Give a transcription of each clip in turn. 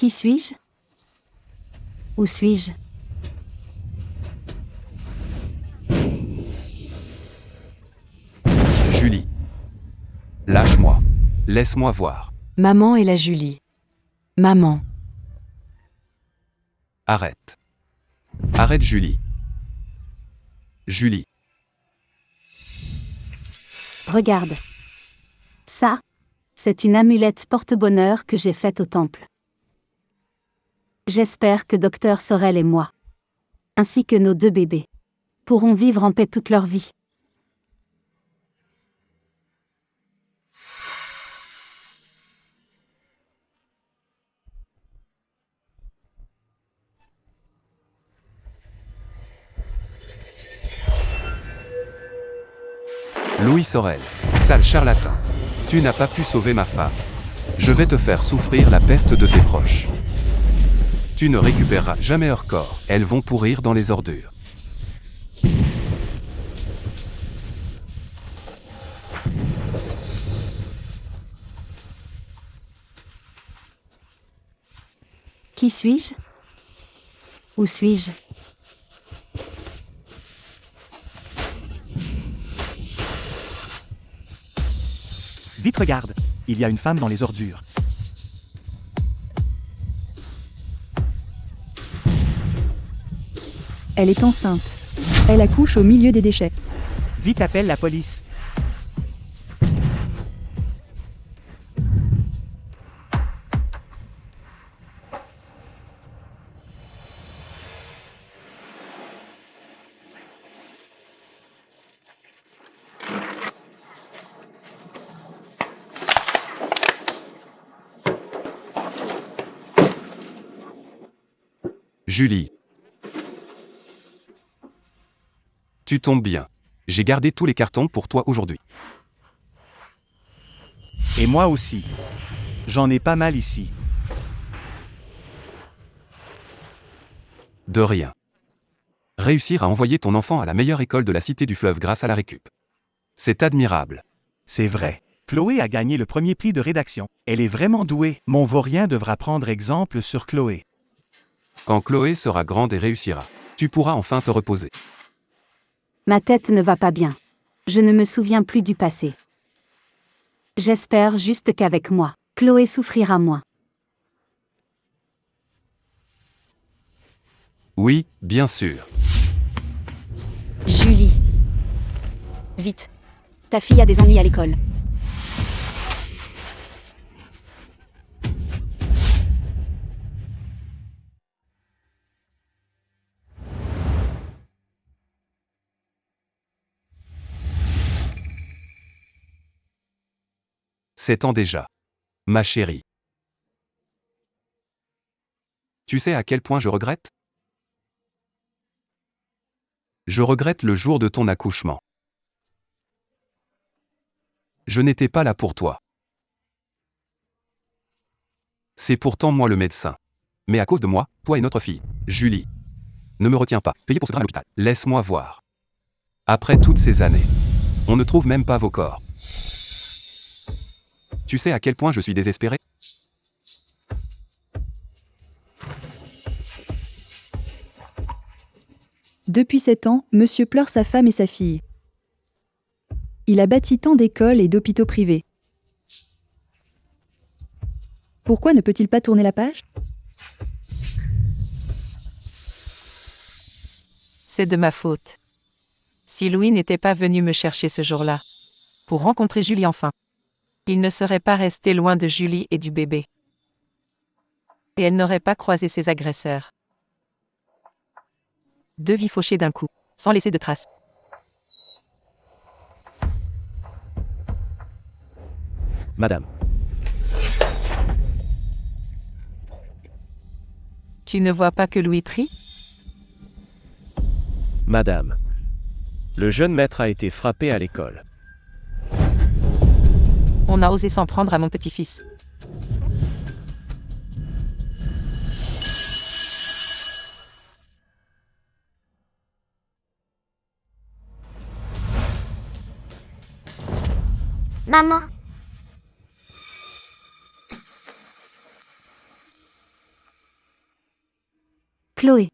Qui suis-je? Où suis-je? Julie. Lâche-moi. Laisse-moi voir. Maman et la Julie. Maman. Arrête. Arrête Julie. Julie. Regarde. Ça, c'est une amulette porte-bonheur que j'ai faite au temple. J'espère que Docteur Sorel et moi, ainsi que nos 2 bébés, pourront vivre en paix toute leur vie. Louis Sorel. Sale charlatan. Tu n'as pas pu sauver ma femme. Je vais te faire souffrir la perte de tes proches. Tu ne récupéreras jamais leur corps. Elles vont pourrir dans les ordures. Qui suis-je? Où suis-je? Vite regarde, il y a une femme dans les ordures. Elle est enceinte. Elle accouche au milieu des déchets. Vite appelle la police. Julie. Tu tombes bien. J'ai gardé tous les cartons pour toi aujourd'hui. Et moi aussi. J'en ai pas mal ici. De rien. Réussir à envoyer ton enfant à la meilleure école de la cité du fleuve grâce à la récup. C'est admirable. C'est vrai. Chloé a gagné le premier prix de rédaction. Elle est vraiment douée. Mon vaurien devra prendre exemple sur Chloé. Quand Chloé sera grande et réussira, tu pourras enfin te reposer. Ma tête ne va pas bien. Je ne me souviens plus du passé. J'espère juste qu'avec moi, Chloé souffrira moins. Oui, bien sûr. Julie. Vite. Ta fille a des ennuis à l'école. C'est temps déjà. Ma chérie. Tu sais à quel point je regrette? Je regrette le jour de ton accouchement. Je n'étais pas là pour toi. C'est pourtant moi le médecin. Mais à cause de moi, toi et notre fille, Julie. Ne me retiens pas, payez pour ce drame à l'hôpital. Laisse-moi voir. Après toutes ces années, on ne trouve même pas vos corps. Tu sais à quel point je suis désespéré? Depuis 7 ans, monsieur pleure sa femme et sa fille. Il a bâti tant d'écoles et d'hôpitaux privés. Pourquoi ne peut-il pas tourner la page? C'est de ma faute. Si Louis n'était pas venu me chercher ce jour-là, pour rencontrer Julie enfin, il ne serait pas resté loin de Julie et du bébé. Et elle n'aurait pas croisé ses agresseurs. 2 vies fauchées d'un coup, sans laisser de traces. Madame. Tu ne vois pas que Louis prie? Madame. Le jeune maître a été frappé à l'école. On a osé s'en prendre à mon petit-fils. Maman. Chloé.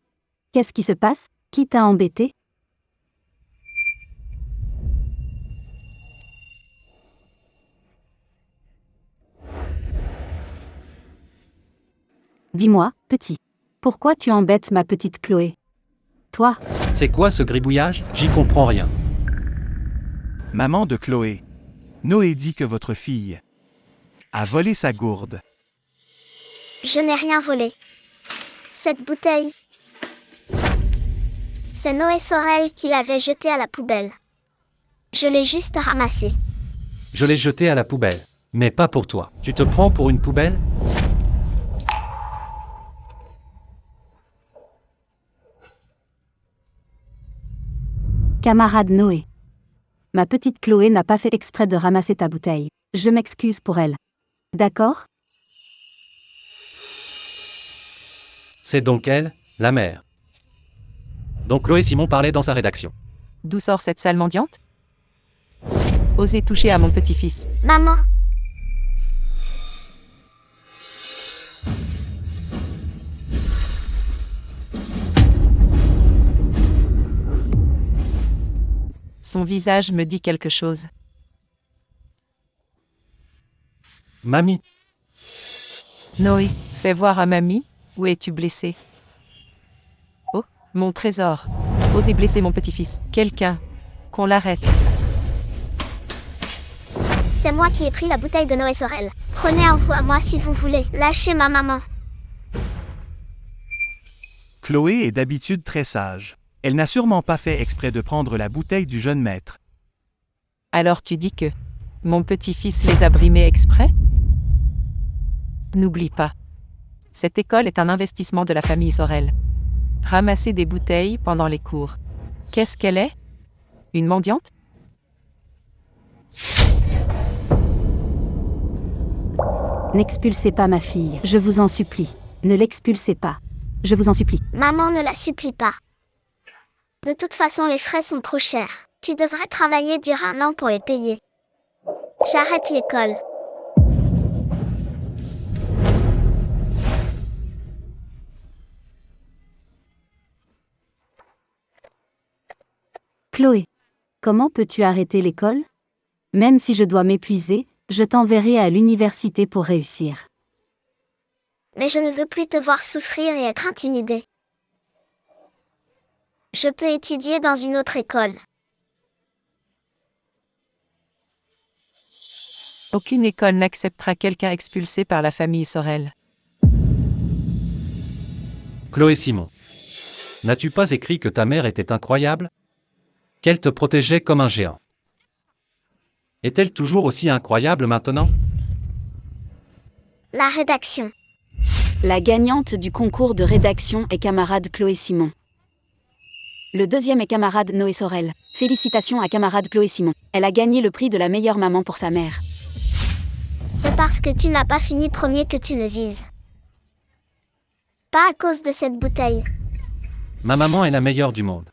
Qu'est-ce qui se passe? Qui t'a embêté? Dis-moi, petit. Pourquoi tu embêtes ma petite Chloé? Toi, C'est quoi ce gribouillage? J'y comprends rien. Maman de Chloé. Noé dit que votre fille a volé sa gourde. Je n'ai rien volé. Cette bouteille, c'est Noé Sorel qui l'avait jetée à la poubelle. Je l'ai juste ramassée. Je l'ai jeté à la poubelle. Mais pas pour toi. Tu te prends pour une poubelle? camarade Noé. Ma petite Chloé n'a pas fait exprès de ramasser ta bouteille. Je m'excuse pour elle. D'accord? C'est donc elle, la mère. Donc Chloé Simon parlait dans sa rédaction. D'où sort cette sale mendiante? Osez toucher à mon petit-fils. Maman, Son visage me dit quelque chose. Mamie, Noé, fais voir à mamie, où es-tu blessé? Oh, mon trésor. Osez blesser mon petit-fils. Quelqu'un. Qu'on l'arrête. c'est moi qui ai pris la bouteille de Noé Sorel. Prenez un coup à moi si vous voulez. Lâchez ma maman. Chloé est d'habitude très sage. Elle n'a sûrement pas fait exprès de prendre la bouteille du jeune maître. Alors tu dis que mon petit-fils les a brimés exprès? N'oublie pas. Cette école est un investissement de la famille Sorel. Ramasser des bouteilles pendant les cours. Qu'est-ce qu'elle est? Une mendiante? N'expulsez pas ma fille, je vous en supplie. Ne l'expulsez pas. Je vous en supplie. Maman ne la supplie pas. De toute façon, les frais sont trop chers. Tu devrais travailler durant 1 an pour les payer. J'arrête l'école. Chloé, comment peux-tu arrêter l'école? Même si je dois m'épuiser, je t'enverrai à l'université pour réussir. Mais je ne veux plus te voir souffrir et être intimidée. Je peux étudier dans une autre école. Aucune école n'acceptera quelqu'un expulsé par la famille Sorel. Chloé Simon. N'as-tu pas écrit que ta mère était incroyable? Qu'elle te protégeait comme un géant. Est-elle toujours aussi incroyable maintenant? La rédaction. La gagnante du concours de rédaction est camarade Chloé Simon. Le deuxième est camarade Noé Sorel. Félicitations à camarade Chloé Simon. Elle a gagné le prix de la meilleure maman pour sa mère. C'est parce que tu n'as pas fini premier que tu le vises. Pas à cause de cette bouteille. Ma maman est la meilleure du monde.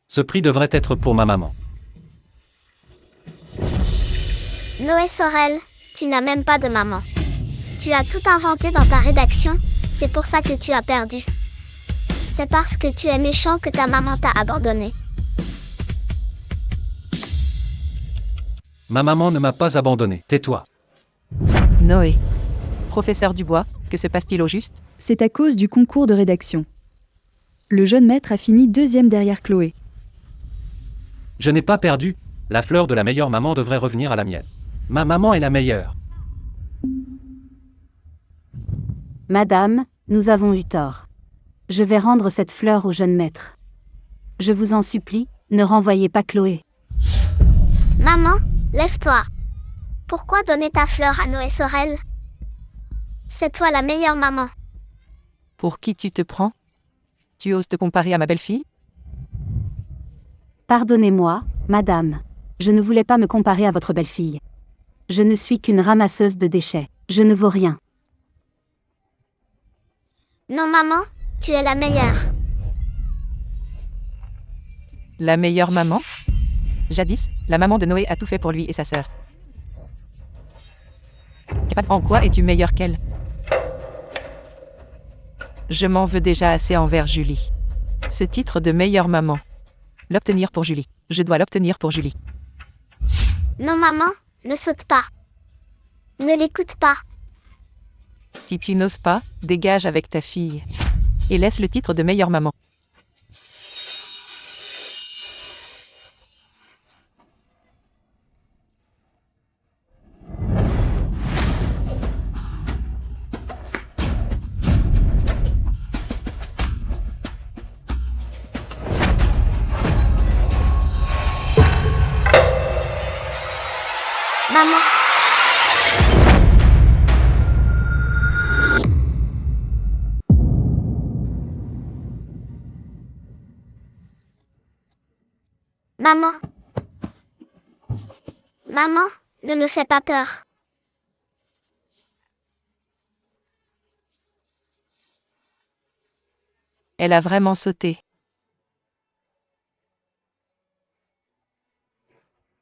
Ce prix devrait être pour ma maman. Noé Sorel, tu n'as même pas de maman. Tu as tout inventé dans ta rédaction, c'est pour ça que tu as perdu. C'est parce que tu es méchant que ta maman t'a abandonné. Ma maman ne m'a pas abandonné. Tais-toi. Noé. Professeur Dubois, que se passe-t-il au juste? C'est à cause du concours de rédaction. Le jeune maître a fini 2e derrière Chloé. Je n'ai pas perdu. La fleur de la meilleure maman devrait revenir à la mienne. Ma maman est la meilleure. Madame, nous avons eu tort. Je vais rendre cette fleur au jeune maître. Je vous en supplie, ne renvoyez pas Chloé. Maman, lève-toi. Pourquoi donner ta fleur à Noé Sorel? C'est toi la meilleure maman. Pour qui tu te prends? Tu oses te comparer à ma belle-fille? Pardonnez-moi, madame. Je ne voulais pas me comparer à votre belle-fille. Je ne suis qu'une ramasseuse de déchets. Je ne vaux rien. Non maman, tu es la meilleure. La meilleure maman? Jadis, la maman de Noé a tout fait pour lui et sa sœur. En quoi es-tu meilleure qu'elle? Je m'en veux déjà assez envers Julie. Ce titre de meilleure maman. L'obtenir pour Julie. Je dois l'obtenir pour Julie. Non maman, ne saute pas. Ne l'écoute pas. Si tu n'oses pas, dégage avec ta fille. Et laisse le titre de meilleure maman. Maman. Maman. Maman, ne me fais pas peur. Elle a vraiment sauté.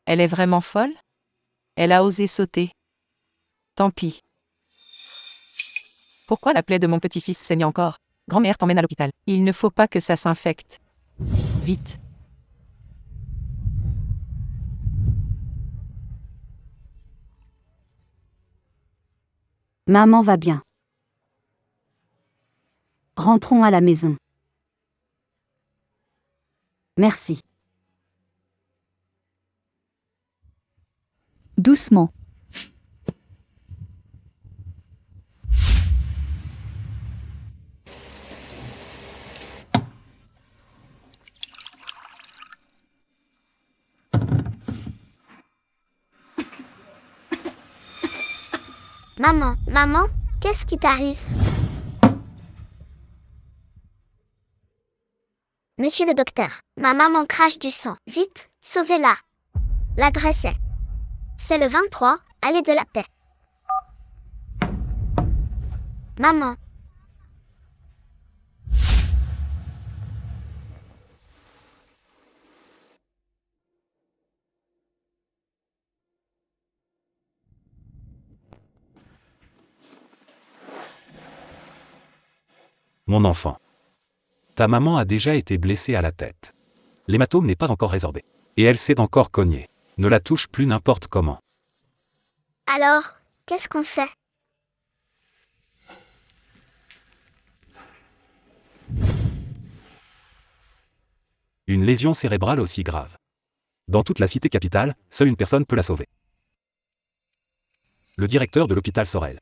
Elle est vraiment folle? Elle a osé sauter. Tant pis. Pourquoi la plaie de mon petit-fils saigne encore? Grand-mère t'emmène à l'hôpital. Il ne faut pas que ça s'infecte. Vite. Maman va bien. Rentrons à la maison. Merci. Doucement. Maman, qu'est-ce qui t'arrive? Monsieur le docteur, ma maman crache du sang. Vite, sauvez-la. L'adresse est... C'est le 23, allée de la Paix. Maman. Mon enfant. Ta maman a déjà été blessée à la tête. L'hématome n'est pas encore résorbé. Et elle s'est encore cognée. Ne la touche plus n'importe comment. Alors, qu'est-ce qu'on fait? Une lésion cérébrale aussi grave. Dans toute la cité capitale, seule une personne peut la sauver. Le directeur de l'hôpital Sorel.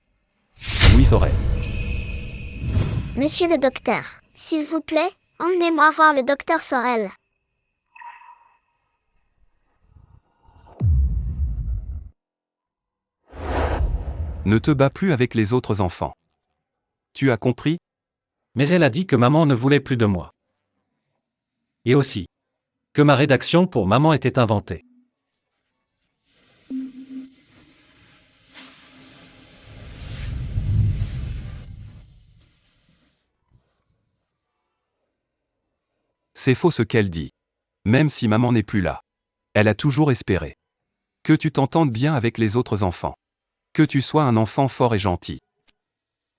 Louis Sorel. Monsieur le docteur, s'il vous plaît, emmenez-moi voir le docteur Sorel. Ne te bats plus avec les autres enfants. Tu as compris? Mais elle a dit que maman ne voulait plus de moi. Et aussi, que ma rédaction pour maman était inventée. C'est faux ce qu'elle dit. Même si maman n'est plus là. Elle a toujours espéré. Que tu t'entendes bien avec les autres enfants. Que tu sois un enfant fort et gentil.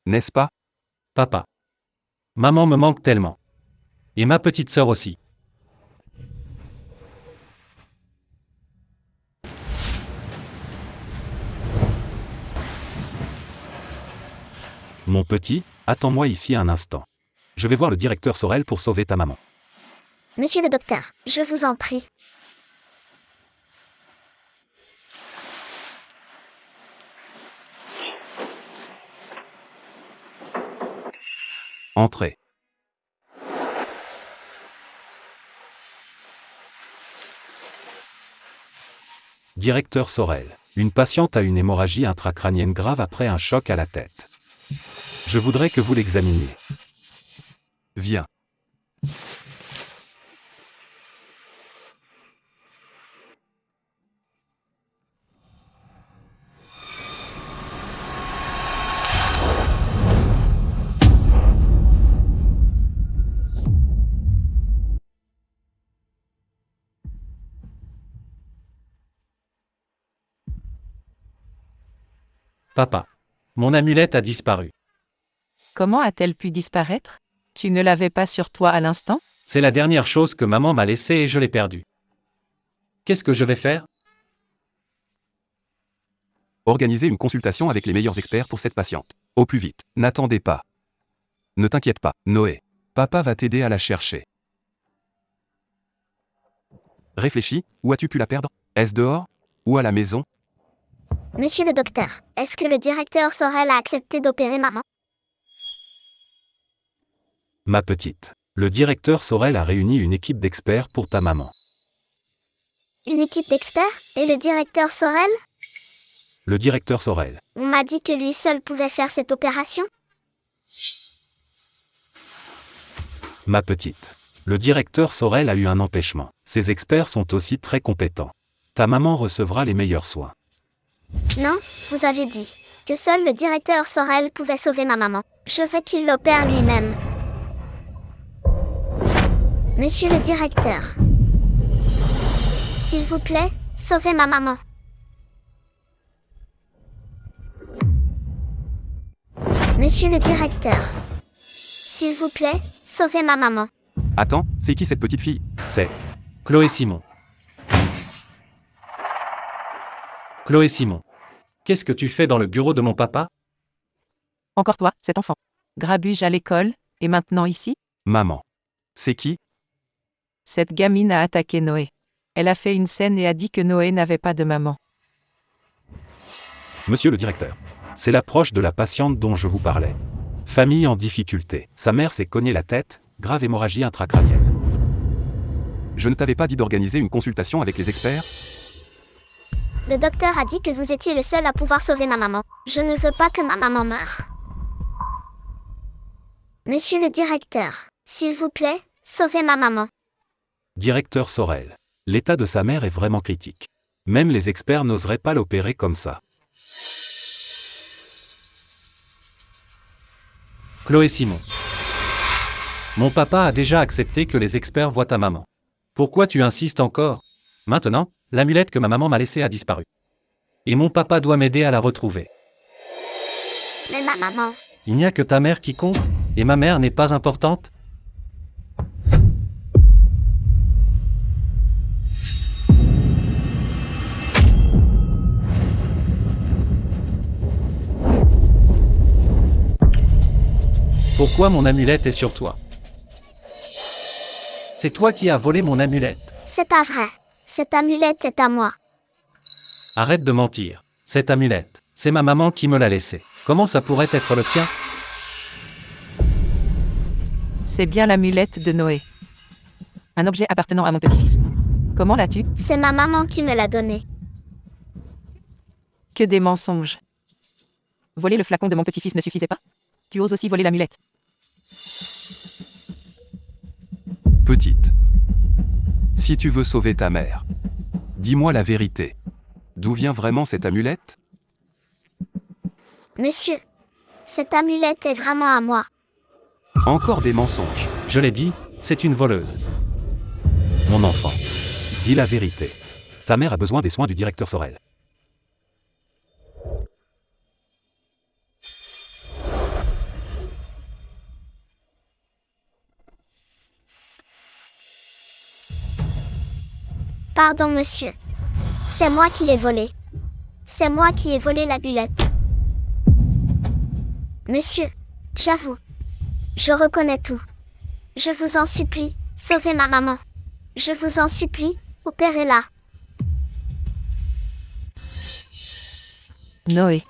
N'est-ce pas? Papa. Maman me manque tellement. Et ma petite sœur aussi. Mon petit, attends-moi ici un instant. Je vais voir le directeur Sorel pour sauver ta maman. Monsieur le docteur, je vous en prie. Entrez. Directeur Sorel. Une patiente a une hémorragie intracrânienne grave après un choc à la tête. Je voudrais que vous l'examiniez. Viens. Papa. Mon amulette a disparu. Comment a-t-elle pu disparaître? Tu ne l'avais pas sur toi à l'instant? C'est la dernière chose que maman m'a laissée et je l'ai perdue. Qu'est-ce que je vais faire? Organisez une consultation avec les meilleurs experts pour cette patiente. Au plus vite. N'attendez pas. Ne t'inquiète pas, Noé. Papa va t'aider à la chercher. Réfléchis, où as-tu pu la perdre? Est-ce dehors? Ou à la maison? Monsieur le docteur, est-ce que le directeur Sorel a accepté d'opérer maman? Ma petite. Le directeur Sorel a réuni une équipe d'experts pour ta maman. Une équipe d'experts? Et le directeur Sorel? Le directeur Sorel. On m'a dit que lui seul pouvait faire cette opération. Ma petite. Le directeur Sorel a eu un empêchement. Ces experts sont aussi très compétents. Ta maman recevra les meilleurs soins. Non, vous avez dit que seul le directeur Sorel pouvait sauver ma maman. Je veux qu'il l'opère lui-même. Monsieur le directeur. S'il vous plaît, sauvez ma maman. Monsieur le directeur. S'il vous plaît, sauvez ma maman. Attends, c'est qui cette petite fille? C'est Chloé Simon. Chloé Simon. Qu'est-ce que tu fais dans le bureau de mon papa? Encore toi, cet enfant. Grabuge à l'école, et maintenant ici? Maman. C'est qui? Cette gamine a attaqué Noé. Elle a fait une scène et a dit que Noé n'avait pas de maman. Monsieur le directeur. C'est l'approche de la patiente dont je vous parlais. Famille en difficulté. Sa mère s'est cogné la tête, grave hémorragie intracrânienne. Je ne t'avais pas dit d'organiser une consultation avec les experts? Le docteur a dit que vous étiez le seul à pouvoir sauver ma maman. Je ne veux pas que ma maman meure. Monsieur le directeur, s'il vous plaît, sauvez ma maman. Directeur Sorel. L'état de sa mère est vraiment critique. Même les experts n'oseraient pas l'opérer comme ça. Chloé Simon. Mon papa a déjà accepté que les experts voient ta maman. Pourquoi tu insistes encore? Maintenant, l'amulette que ma maman m'a laissée a disparu. Et mon papa doit m'aider à la retrouver. Mais ma maman. Il n'y a que ta mère qui compte, et ma mère n'est pas importante? Pourquoi mon amulette est sur toi? C'est toi qui as volé mon amulette. C'est pas vrai. Cette amulette est à moi. Arrête de mentir. Cette amulette, c'est ma maman qui me l'a laissée. Comment ça pourrait être le tien? C'est bien l'amulette de Noé. Un objet appartenant à mon petit-fils. Comment l'as-tu? C'est ma maman qui me l'a donnée. Que des mensonges. Voler le flacon de mon petit-fils ne suffisait pas? Tu oses aussi voler l'amulette. Petite. Si tu veux sauver ta mère, dis-moi la vérité. D'où vient vraiment cette amulette? Monsieur, cette amulette est vraiment à moi. Encore des mensonges. Je l'ai dit, c'est une voleuse. Mon enfant, dis la vérité. Ta mère a besoin des soins du directeur Sorel. Pardon, monsieur. C'est moi qui l'ai volé. C'est moi qui ai volé l'amulette. Monsieur, j'avoue. Je reconnais tout. Je vous en supplie, sauvez ma maman. Je vous en supplie, opérez-la. Noé.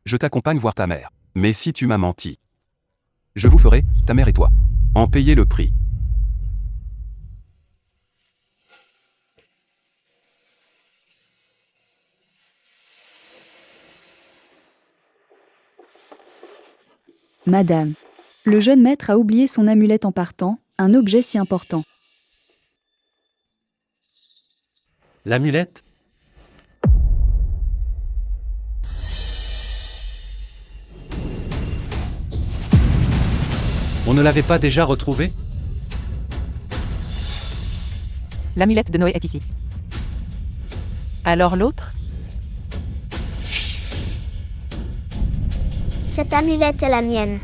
Je t'accompagne voir ta mère. Mais si tu m'as menti, je vous ferai, ta mère et toi, en payer le prix. Madame. Le jeune maître a oublié son amulette en partant, un objet si important. L'amulette? On ne l'avait pas déjà retrouvée? L'amulette de Noé est ici. Alors l'autre? Cette amulette est la mienne.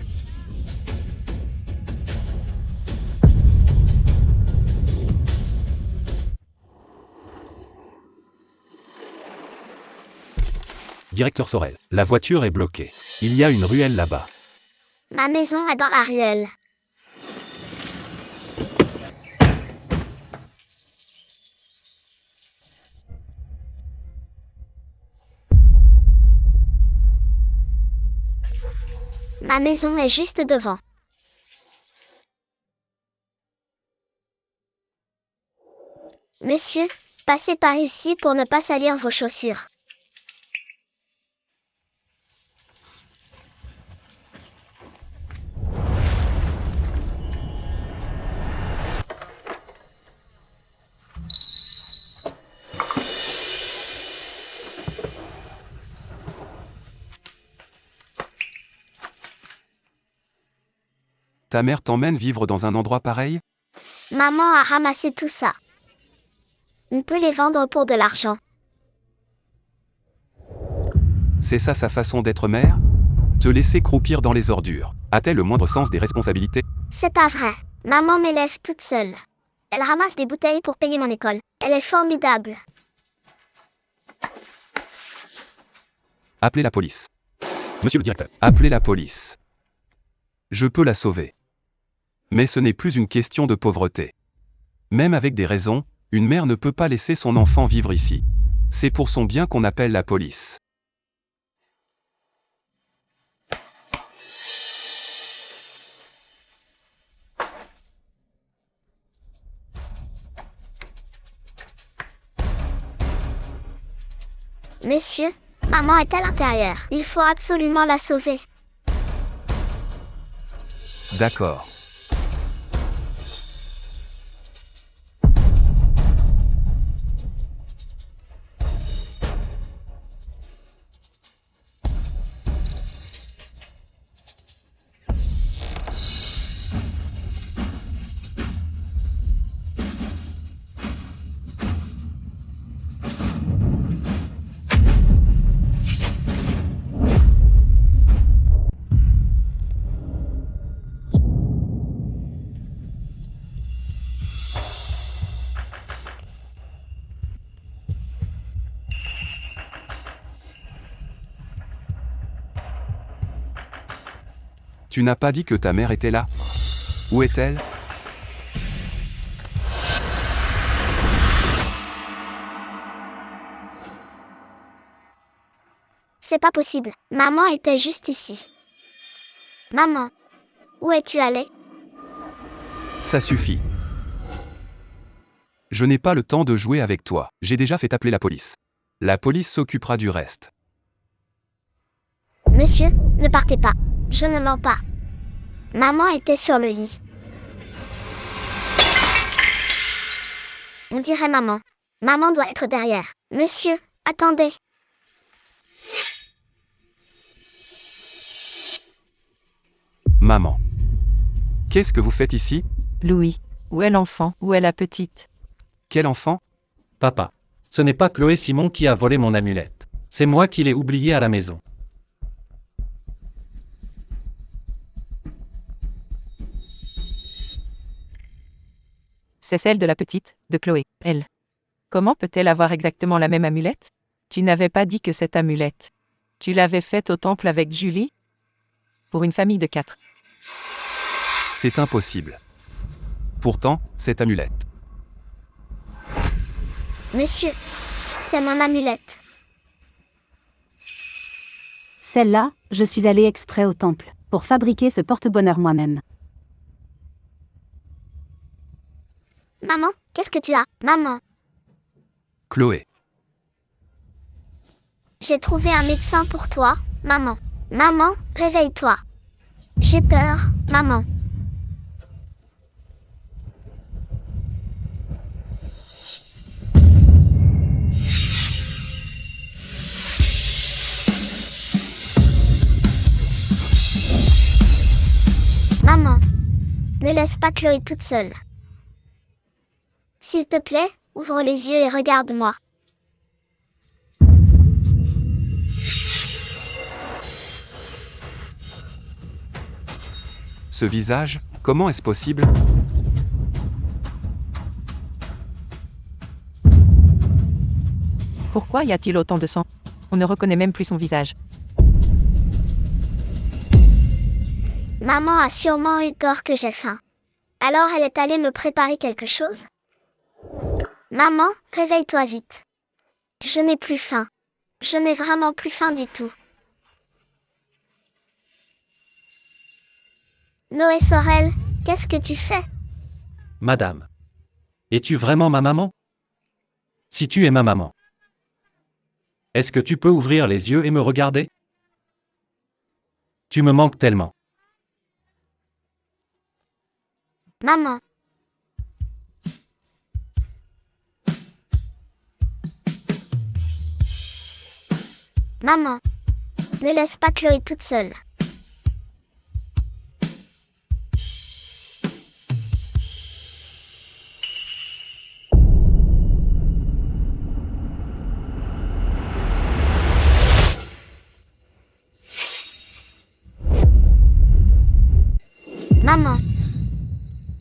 Directeur Sorel, la voiture est bloquée. Il y a une ruelle là-bas. Ma maison est dans la ruelle. Ma maison est juste devant. Monsieur, passez par ici pour ne pas salir vos chaussures. Ta mère t'emmène vivre dans un endroit pareil? Maman a ramassé tout ça. On peut les vendre pour de l'argent. C'est ça sa façon d'être mère? Te laisser croupir dans les ordures. A-t-elle le moindre sens des responsabilités? C'est pas vrai. Maman m'élève toute seule. Elle ramasse des bouteilles pour payer mon école. Elle est formidable. Appelez la police. Monsieur le directeur. Appelez la police. Je peux la sauver. Mais ce n'est plus une question de pauvreté. Même avec des raisons, une mère ne peut pas laisser son enfant vivre ici. C'est pour son bien qu'on appelle la police. Messieurs, maman est à l'intérieur. Il faut absolument la sauver. D'accord. Tu n'as pas dit que ta mère était là? Où est-elle? C'est pas possible. Maman était juste ici. Maman, où es-tu allée? Ça suffit. Je n'ai pas le temps de jouer avec toi. J'ai déjà fait appeler la police. La police s'occupera du reste. Monsieur, ne partez pas. Je ne mens pas. Maman était sur le lit. On dirait maman. Maman doit être derrière. Monsieur, attendez. Maman. Qu'est-ce que vous faites ici? Louis, où est l'enfant? Où est la petite? Quel enfant? Papa. Ce n'est pas Chloé Simon qui a volé mon amulette. C'est moi qui l'ai oubliée à la maison. C'est celle de la petite, de Chloé, elle. Comment peut-elle avoir exactement la même amulette? Tu n'avais pas dit que cette amulette. Tu l'avais faite au temple avec Julie? Pour une famille de 4. C'est impossible. Pourtant, cette amulette. Monsieur, c'est mon amulette. Celle-là, je suis allée exprès au temple, pour fabriquer ce porte-bonheur moi-même. Maman, qu'est-ce que tu as? Maman, Chloé. j'ai trouvé un médecin pour toi. Maman. Maman, réveille-toi. J'ai peur, maman. Maman, ne laisse pas Chloé toute seule. S'il te plaît, ouvre les yeux et regarde-moi. Ce visage, comment est-ce possible? Pourquoi y a-t-il autant de sang? On ne reconnaît même plus son visage. Maman a sûrement eu peur que j'ai faim. Alors elle est allée me préparer quelque chose. Maman, réveille-toi vite. Je n'ai plus faim. Je n'ai vraiment plus faim du tout. Noé Sorel, qu'est-ce que tu fais? Madame. Es-tu vraiment ma maman? Si tu es ma maman, est-ce que tu peux ouvrir les yeux et me regarder? Tu me manques tellement. Maman. Maman. Ne laisse pas Chloé toute seule. Maman.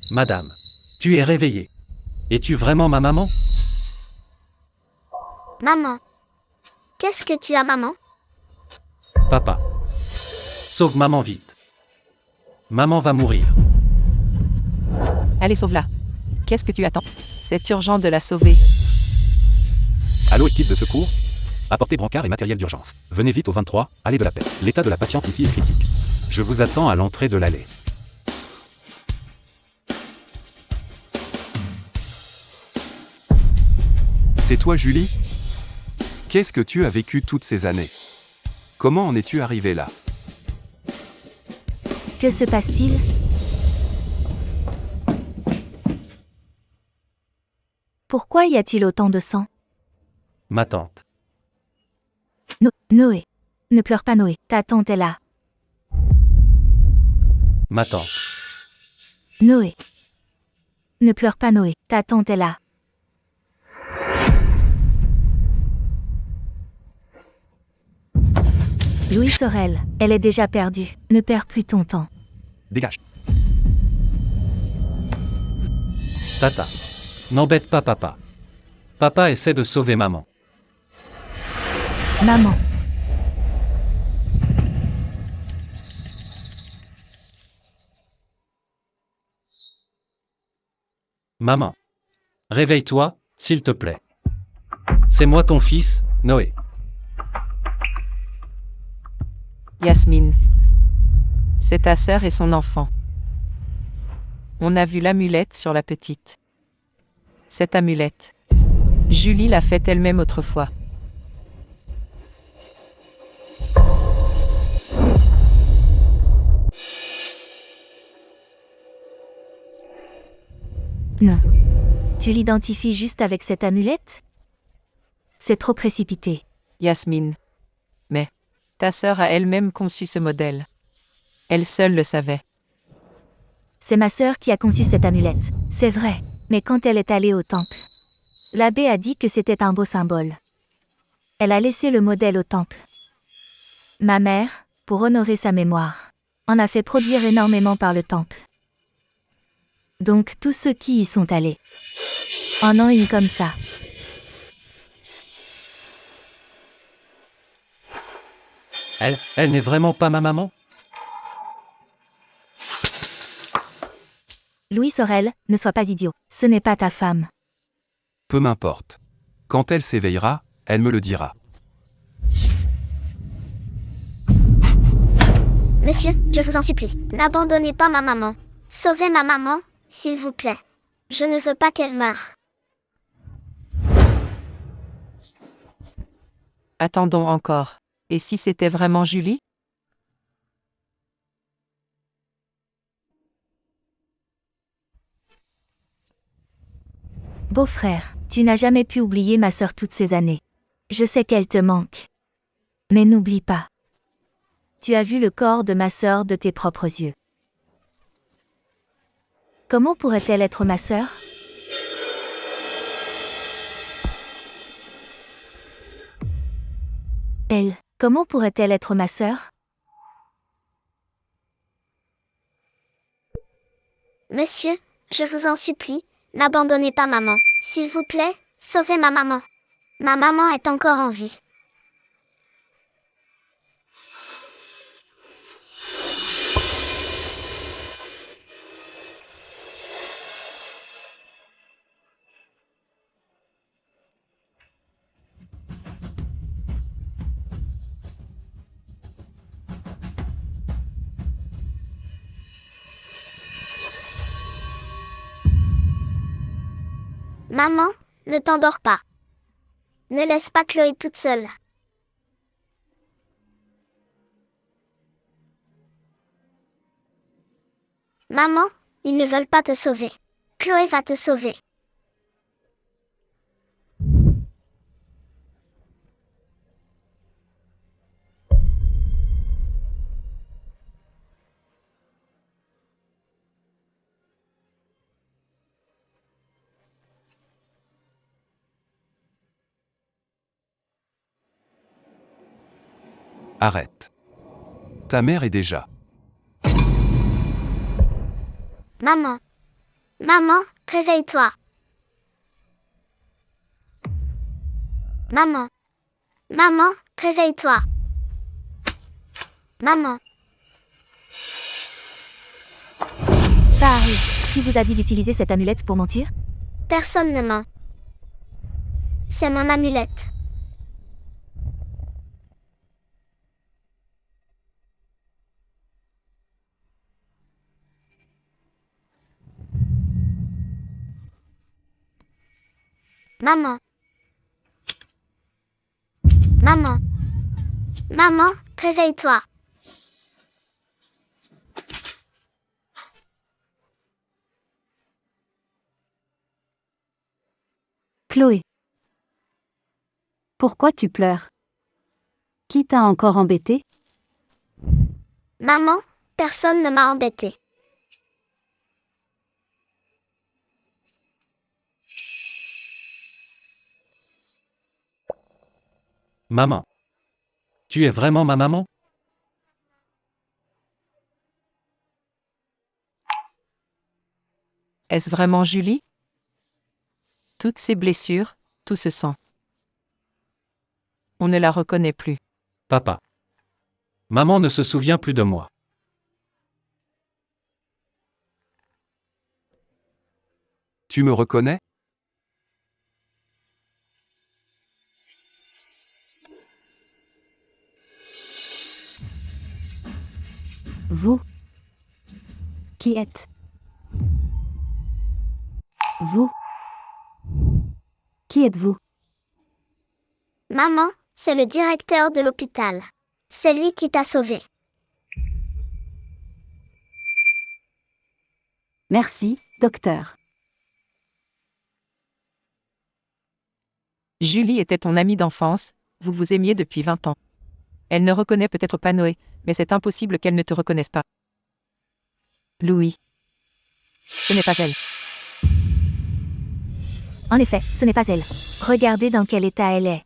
Madame. Tu es réveillée. Es-tu vraiment ma maman? Maman. Qu'est-ce que tu as, maman? Papa. Sauve maman vite. Maman va mourir. Allez, sauve-la. Qu'est-ce que tu attends? C'est urgent de la sauver. Allô équipe de secours? Apportez brancard et matériel d'urgence. Venez vite au 23, allée de la paix. L'état de la patiente ici est critique. Je vous attends à l'entrée de l'allée. C'est toi Julie? Qu'est-ce que tu as vécu toutes ces années? Comment en es-tu arrivée là? Que se passe-t-il? Pourquoi y a-t-il autant de sang? Ma tante. Noé. Ne pleure pas Noé, ta tante est là. Ma tante. Noé. Ne pleure pas Noé, ta tante est là. Louis Sorel, elle est déjà perdue, ne perds plus ton temps. Dégage. Tata. N'embête pas papa. Papa essaie de sauver maman. Maman. Maman. Réveille-toi, s'il te plaît. C'est moi ton fils, Noé. Yasmine. C'est ta sœur et son enfant. On a vu l'amulette sur la petite. Cette amulette. Julie l'a faite elle-même autrefois. Non. Tu l'identifies juste avec cette amulette? C'est trop précipité. Yasmine. Mais, ta sœur a elle-même conçu ce modèle. Elle seule le savait. C'est ma sœur qui a conçu cette amulette, c'est vrai. Mais quand elle est allée au temple, l'abbé a dit que c'était un beau symbole. Elle a laissé le modèle au temple. Ma mère, pour honorer sa mémoire, en a fait produire énormément par le temple. Donc tous ceux qui y sont allés en ont une comme ça. Elle n'est vraiment pas ma maman? Louis Sorel, ne sois pas idiot, ce n'est pas ta femme. Peu m'importe. Quand elle s'éveillera, elle me le dira. Monsieur, je vous en supplie, n'abandonnez pas ma maman. Sauvez ma maman, s'il vous plaît. Je ne veux pas qu'elle meure. Attendons encore. Et si c'était vraiment Julie? Beau-frère, tu n'as jamais pu oublier ma sœur toutes ces années. Je sais qu'elle te manque. Mais n'oublie pas. Tu as vu le corps de ma sœur de tes propres yeux. Comment pourrait-elle être ma sœur? Elle, comment pourrait-elle être ma sœur? Monsieur, je vous en supplie, n'abandonnez pas maman. S'il vous plaît, sauvez ma maman. Ma maman est encore en vie. Maman, ne t'endors pas. Ne laisse pas Chloé toute seule. Maman, ils ne veulent pas te sauver. Chloé va te sauver. Arrête. Ta mère est déjà. Maman. Maman, réveille-toi. Maman. Maman, réveille-toi. Maman. Ça arrive. Qui vous a dit d'utiliser cette amulette pour mentir? Personne ne ment. C'est mon amulette. Maman. Maman. Maman, réveille-toi. Chloé. Pourquoi tu pleures? Qui t'a encore embêté? Maman, personne ne m'a embêtée. Maman. Tu es vraiment ma maman? Est-ce vraiment Julie? Toutes ces blessures, tout ce sang. On ne la reconnaît plus. Papa. Maman ne se souvient plus de moi. Tu me reconnais? Vous. Qui êtes? Vous. Qui êtes-vous? Maman, c'est le directeur de l'hôpital. C'est lui qui t'a sauvé. Merci, docteur. Julie était ton amie d'enfance, vous vous aimiez depuis 20 ans. Elle ne reconnaît peut-être pas Noé, mais c'est impossible qu'elle ne te reconnaisse pas. Louis. Ce n'est pas elle. En effet, ce n'est pas elle. Regardez dans quel état elle est.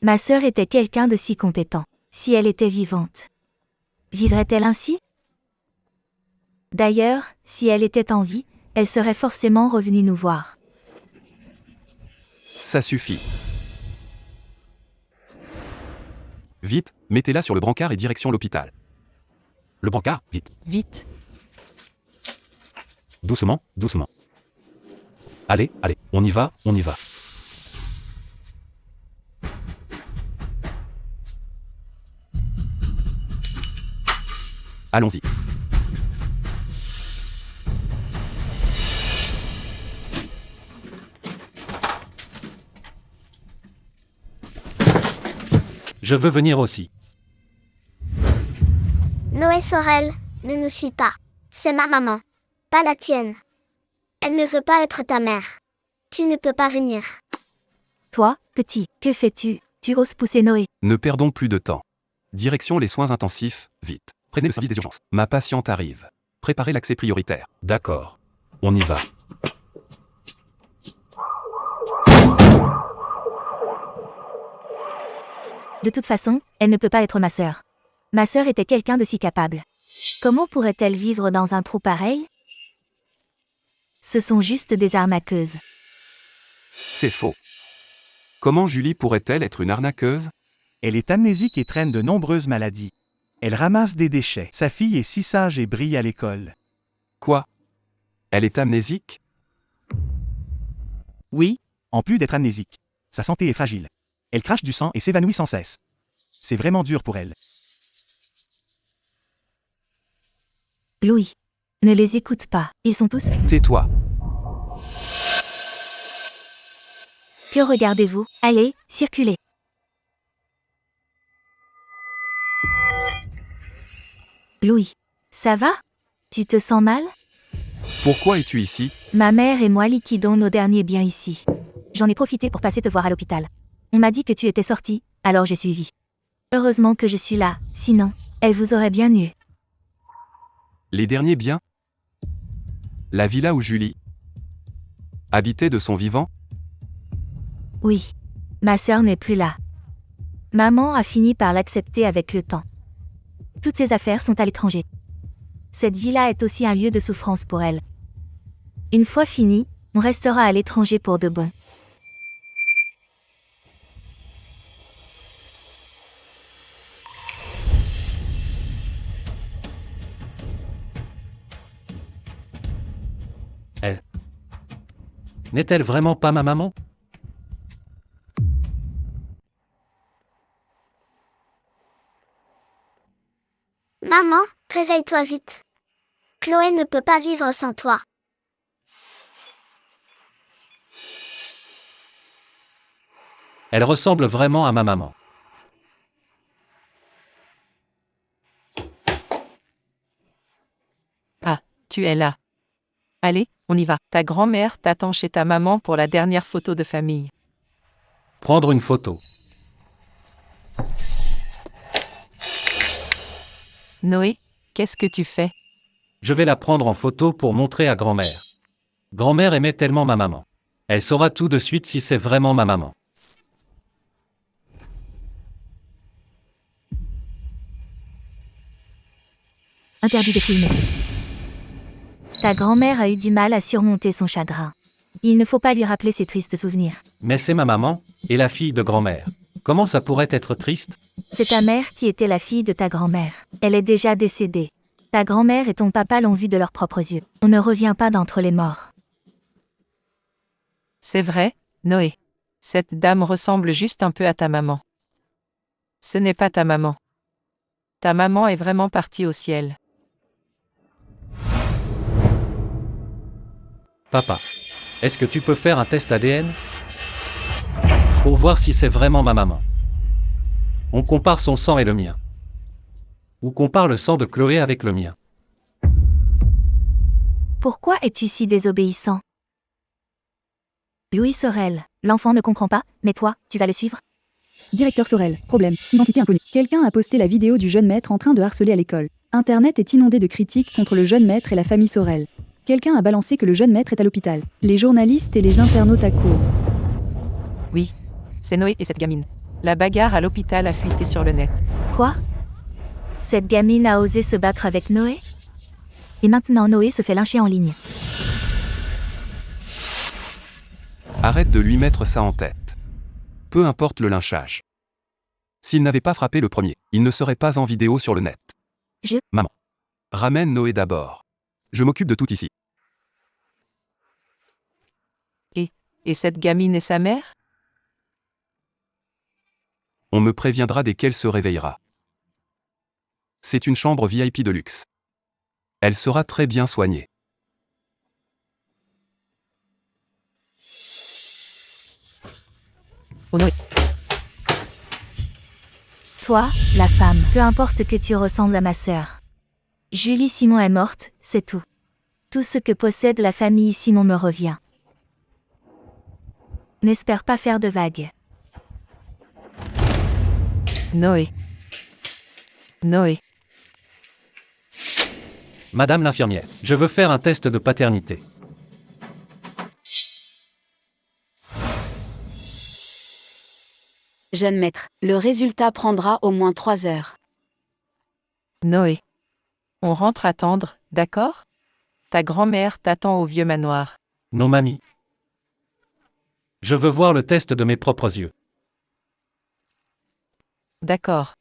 Ma sœur était quelqu'un de si compétent. Si elle était vivante, vivrait-elle ainsi? D'ailleurs, si elle était en vie, elle serait forcément revenue nous voir. Ça suffit. Vite, mettez-la sur le brancard et direction l'hôpital. Le brancard, vite. Vite. Doucement, doucement. Allez, allez, on y va, on y va. Allons-y. Je veux venir aussi. Noé Sorel, ne nous suis pas. C'est ma maman. Pas la tienne. Elle ne veut pas être ta mère. Tu ne peux pas venir. Toi, petit, que fais-tu? Tu oses pousser Noé. Ne perdons plus de temps. Direction les soins intensifs, vite. Prenez le service des urgences. Ma patiente arrive. Préparez l'accès prioritaire. D'accord. On y va. De toute façon, elle ne peut pas être ma sœur. Ma sœur était quelqu'un de si capable. Comment pourrait-elle vivre dans un trou pareil? Ce sont juste des arnaqueuses. C'est faux. Comment Julie pourrait-elle être une arnaqueuse? Elle est amnésique et traîne de nombreuses maladies. Elle ramasse des déchets. Sa fille est si sage et brille à l'école. Quoi? Elle est amnésique? Oui, en plus d'être amnésique. Sa santé est fragile. Elle crache du sang et s'évanouit sans cesse. C'est vraiment dur pour elle. Louis. Ne les écoute pas, ils sont tous... Tais-toi. Que regardez-vous? Allez, circulez. Louis. Ça va? Tu te sens mal? Pourquoi es-tu ici? Ma mère et moi liquidons nos derniers biens ici. J'en ai profité pour passer te voir à l'hôpital. On m'a dit que tu étais sorti, alors j'ai suivi. Heureusement que je suis là, sinon, elle vous aurait bien eu. Les derniers biens? La villa où Julie habitait de son vivant? Oui. Ma sœur n'est plus là. Maman a fini par l'accepter avec le temps. Toutes ses affaires sont à l'étranger. Cette villa est aussi un lieu de souffrance pour elle. Une fois fini, on restera à l'étranger pour de bon. Elle. N'est-elle vraiment pas ma maman? Maman, réveille-toi vite. Chloé ne peut pas vivre sans toi. Elle ressemble vraiment à ma maman. Ah, tu es là. Allez, on y va. Ta grand-mère t'attend chez ta maman pour la dernière photo de famille. Prendre une photo. Noé, qu'est-ce que tu fais? Je vais la prendre en photo pour montrer à grand-mère. Grand-mère aimait tellement ma maman. Elle saura tout de suite si c'est vraiment ma maman. Interdit de filmer. Ta grand-mère a eu du mal à surmonter son chagrin. Il ne faut pas lui rappeler ses tristes souvenirs. Mais c'est ma maman, et la fille de grand-mère. Comment ça pourrait être triste? C'est ta mère qui était la fille de ta grand-mère. Elle est déjà décédée. Ta grand-mère et ton papa l'ont vue de leurs propres yeux. On ne revient pas d'entre les morts. C'est vrai, Noé. Cette dame ressemble juste un peu à ta maman. Ce n'est pas ta maman. Ta maman est vraiment partie au ciel. Papa, est-ce que tu peux faire un test ADN? Pour voir si c'est vraiment ma maman. On compare son sang et le mien. Ou compare le sang de Chloé avec le mien. Pourquoi es-tu si désobéissant? Louis Sorel, l'enfant ne comprend pas, mais toi, tu vas le suivre? Directeur Sorel, problème, identité inconnue. Quelqu'un a posté la vidéo du jeune maître en train de harceler à l'école. Internet est inondé de critiques contre le jeune maître et la famille Sorel. Quelqu'un a balancé que le jeune maître est à l'hôpital. Les journalistes et les internautes accourent. Oui, c'est Noé et cette gamine. La bagarre à l'hôpital a fuité sur le net. Quoi? Cette gamine a osé se battre avec Noé? Et maintenant Noé se fait lyncher en ligne. Arrête de lui mettre ça en tête. Peu importe le lynchage. S'il n'avait pas frappé le premier, il ne serait pas en vidéo sur le net. Maman. Ramène Noé d'abord. Je m'occupe de tout ici. Et cette gamine est sa mère? On me préviendra dès qu'elle se réveillera. C'est une chambre VIP de luxe. Elle sera très bien soignée. Oh Noé. Toi, la femme, peu importe que tu ressembles à ma sœur. Julie Simon est morte, c'est tout. Tout ce que possède la famille Simon me revient. N'espère pas faire de vagues. Noé. Noé. Madame l'infirmière, je veux faire un test de paternité. Jeune maître, le résultat prendra au moins 3 heures. Noé. On rentre attendre, d'accord? Ta grand-mère t'attend au vieux manoir. Non, mamie. Je veux voir le test de mes propres yeux. D'accord.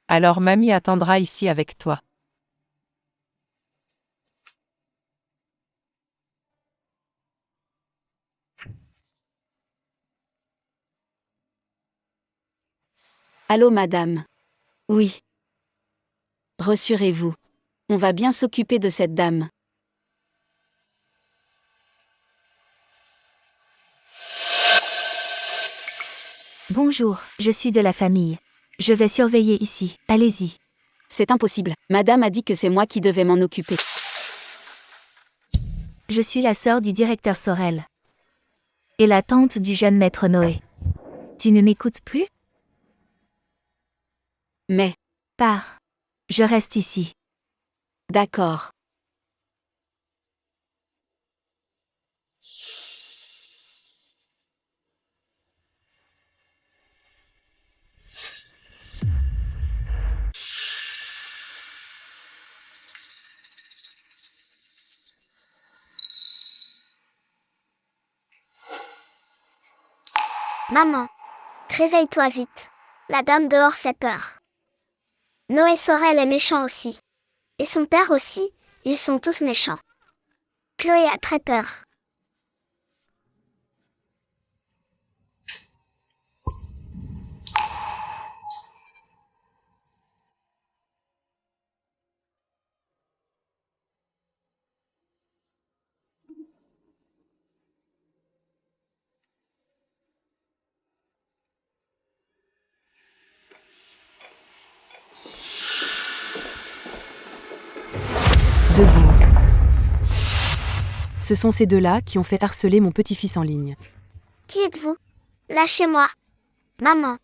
Alors mamie attendra ici avec toi. Allô madame. Oui. Rassurez-vous. On va bien s'occuper de cette dame. Bonjour, je suis de la famille. Je vais surveiller ici, allez-y. C'est impossible. Madame a dit que c'est moi qui devais m'en occuper. Je suis la sœur du directeur Sorel. Et la tante du jeune maître Noé. Tu ne m'écoutes plus? Mais, Pars. Je reste ici. d'accord. Maman, réveille-toi vite. La dame dehors fait peur. Noé Sorel est méchant aussi. Et son père aussi, ils sont tous méchants. Chloé a très peur. Debout. Ce sont ces deux-là qui ont fait harceler mon petit-fils en ligne. Qui êtes-vous? Lâchez-moi. Maman,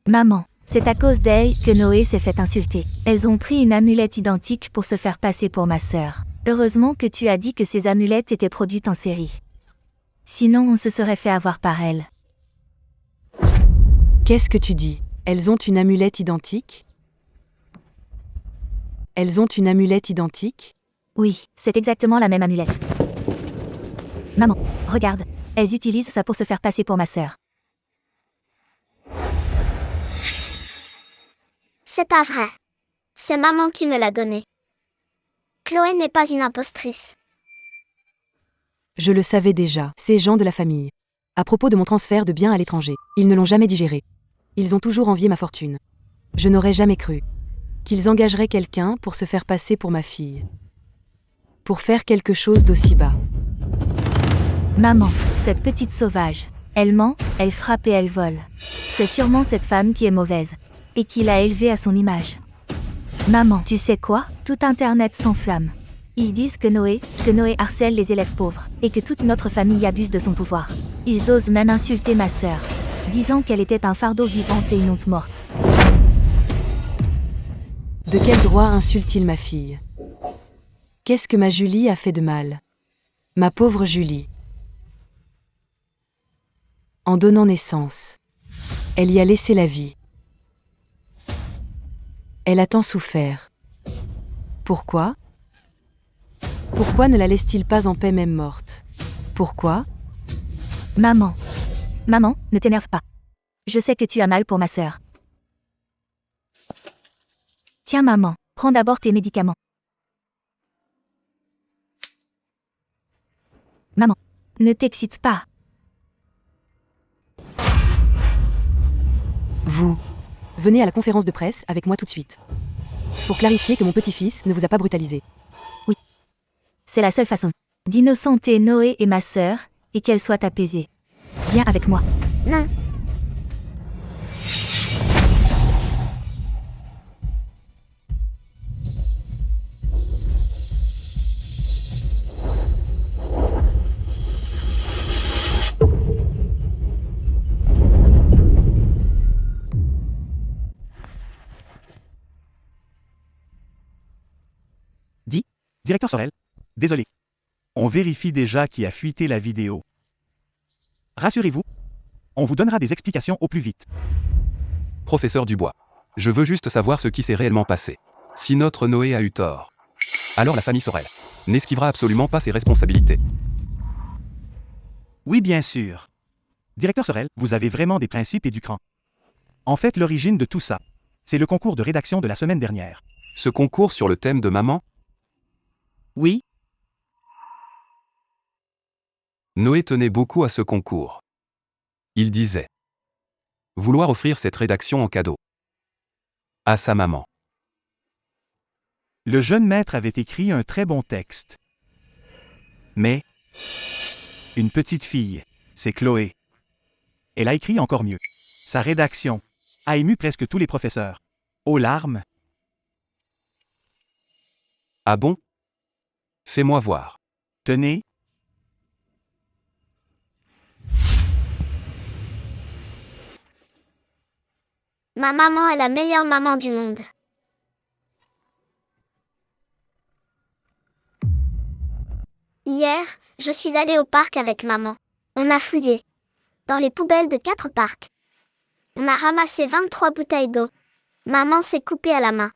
Maman, c'est à cause d'elle que Noé s'est fait insulter. Elles ont pris une amulette identique pour se faire passer pour ma sœur. Heureusement que tu as dit que ces amulettes étaient produites en série. Sinon on se serait fait avoir par elles. Qu'est-ce que tu dis? Elles ont une amulette identique? Elles ont une amulette identique? Oui, c'est exactement la même amulette. Maman, regarde, elles utilisent ça pour se faire passer pour ma sœur. c'est pas vrai. C'est maman qui me l'a donné. Chloé n'est pas une impostrice. Je le savais déjà, ces gens de la famille. À propos de mon transfert de biens à l'étranger, ils ne l'ont jamais digéré. Ils ont toujours envié ma fortune. Je n'aurais jamais cru qu'ils engageraient quelqu'un pour se faire passer pour ma fille. Pour faire quelque chose d'aussi bas. Maman, cette petite sauvage. Elle ment, elle frappe et elle vole. C'est sûrement cette femme qui est mauvaise. Et qui l'a élevée à son image. Maman, tu sais quoi? Tout Internet s'enflamme. Ils disent que Noé harcèle les élèves pauvres, et que toute notre famille abuse de son pouvoir. Ils osent même insulter ma sœur, disant qu'elle était un fardeau vivant et une honte morte. De quel droit insulte-t-il ma fille? Qu'est-ce que ma Julie a fait de mal? Ma pauvre Julie. En donnant naissance, elle y a laissé la vie. Elle a tant souffert. Pourquoi? Pourquoi ne la laisse-t-il pas en paix même morte? Pourquoi? Maman, ne t'énerve pas. Je sais que tu as mal pour ma sœur. Tiens maman, prends d'abord tes médicaments. Maman, ne t'excite pas. Vous, venez à la conférence de presse avec moi tout de suite. Pour clarifier que mon petit-fils ne vous a pas brutalisé. C'est la seule façon d'innocenter Noé et ma sœur, et qu'elle soit apaisée. Viens avec moi. Non. Directeur Sorel, désolé. On vérifie déjà qui a fuité la vidéo. Rassurez-vous, on vous donnera des explications au plus vite. Professeur Dubois, je veux juste savoir ce qui s'est réellement passé. Si notre Noé a eu tort, alors la famille Sorel n'esquivera absolument pas ses responsabilités. Oui, bien sûr. Directeur Sorel, vous avez vraiment des principes et du cran. En fait, l'origine de tout ça, c'est le concours de rédaction de la semaine dernière. Ce concours sur le thème de maman, Oui, Noé tenait beaucoup à ce concours. Il disait vouloir offrir cette rédaction en cadeau à sa maman. le jeune maître avait écrit un très bon texte. Mais, une petite fille, c'est Chloé. Elle a écrit encore mieux. Sa rédaction a ému presque tous les professeurs. Aux larmes. Ah bon? Fais-moi voir. Tenez. Ma maman est la meilleure maman du monde. Hier, je suis allée au parc avec maman. On a fouillé dans les poubelles de 4 parcs. On a ramassé 23 bouteilles d'eau. Maman s'est coupée à la main.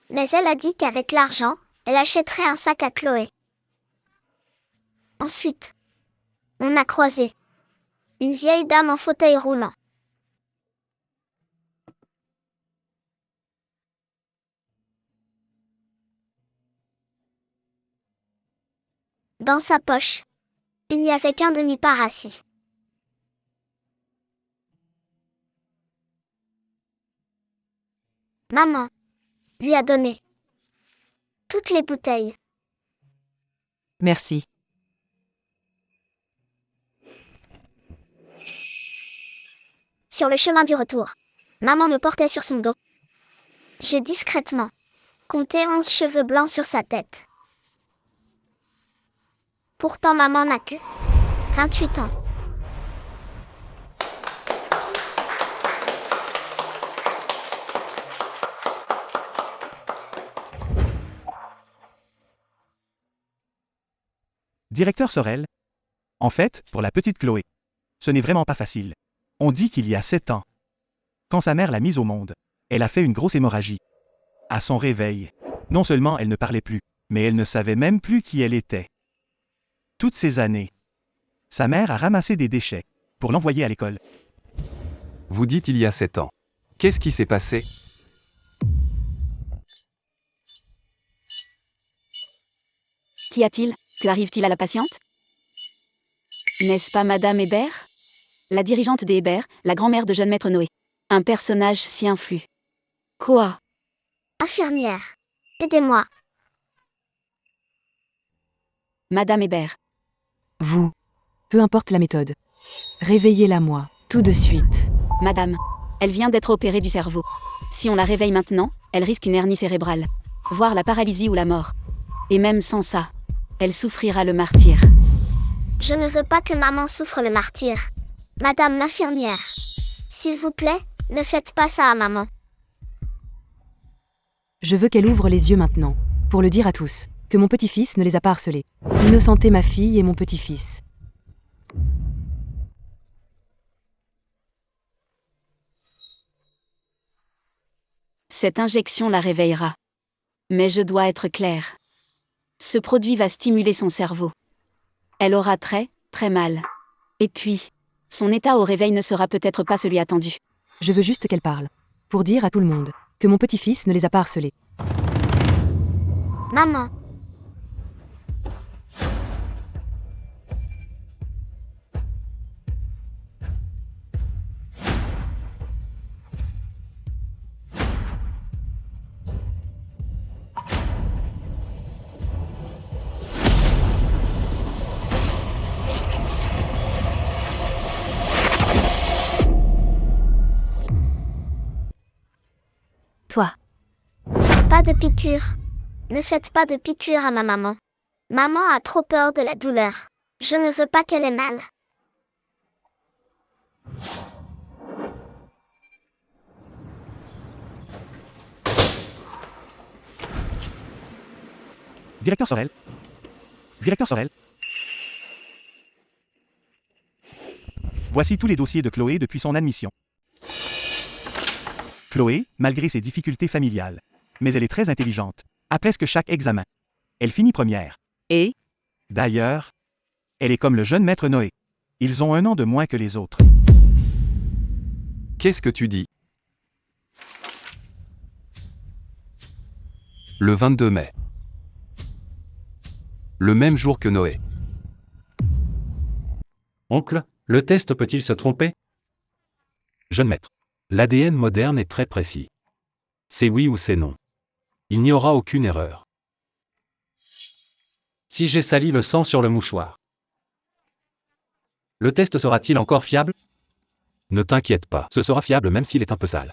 Mais elle a dit qu'avec l'argent, elle achèterait un sac à Chloé. Ensuite, on a croisé une vieille dame en fauteuil roulant. Dans sa poche, il n'y avait qu'un demi-parassis. Maman lui a donné toutes les bouteilles. Merci. Sur le chemin du retour, maman me portait sur son dos. J'ai discrètement compté 11 cheveux blancs sur sa tête. Pourtant maman n'a que 28 ans. Directeur Sorel. En fait, pour la petite Chloé, ce n'est vraiment pas facile. On dit qu'il y a 7 ans, quand sa mère l'a mise au monde, elle a fait une grosse hémorragie. À son réveil, non seulement elle ne parlait plus, mais elle ne savait même plus qui elle était. Toutes ces années, sa mère a ramassé des déchets pour l'envoyer à l'école. Vous dites il y a 7 ans. Qu'est-ce qui s'est passé? Qu'y a-t-il? Que arrive-t-il à la patiente? N'est-ce pas Madame Hébert? La dirigeante des Hébert, la grand-mère de jeune maître Noé. Un personnage si influ. Quoi? Infirmière, aidez-moi. Madame Hébert. Vous. Peu importe la méthode. Réveillez-la moi, tout de suite. Madame, elle vient d'être opérée du cerveau. Si on la réveille maintenant, elle risque une hernie cérébrale, voire la paralysie ou la mort. Et même sans ça, elle souffrira le martyre. Je ne veux pas que maman souffre le martyre. Madame l'infirmière, s'il vous plaît, ne faites pas ça à maman. Je veux qu'elle ouvre les yeux maintenant, pour le dire à tous, que mon petit-fils ne les a pas harcelés. Innocentez ma fille et mon petit-fils. Cette injection la réveillera. Mais je dois être claire. Ce produit va stimuler son cerveau. Elle aura très, très mal. Et puis, son état au réveil ne sera peut-être pas celui attendu. Je veux juste qu'elle parle, pour dire à tout le monde, que mon petit-fils ne les a pas harcelés. Maman. Toi. Pas de piqûre. Ne faites pas de piqûre à ma maman. Maman a trop peur de la douleur. Je ne veux pas qu'elle ait mal. Directeur Sorel. Directeur Sorel. Voici tous les dossiers de Chloé depuis son admission. Chloé, malgré ses difficultés familiales, mais elle est très intelligente, à presque chaque examen, Elle finit première. Et D'ailleurs, elle est comme le jeune maître Noé. Ils ont 1 an de moins que les autres. Qu'est-ce que tu dis? Le 22 mai. Le même jour que Noé. Oncle, le test peut-il se tromper? Jeune maître. L'ADN moderne est très précis. C'est oui ou c'est non. Il n'y aura aucune erreur. Si j'ai sali le sang sur le mouchoir, le test sera-t-il encore fiable? Ne t'inquiète pas, ce sera fiable même s'il est un peu sale.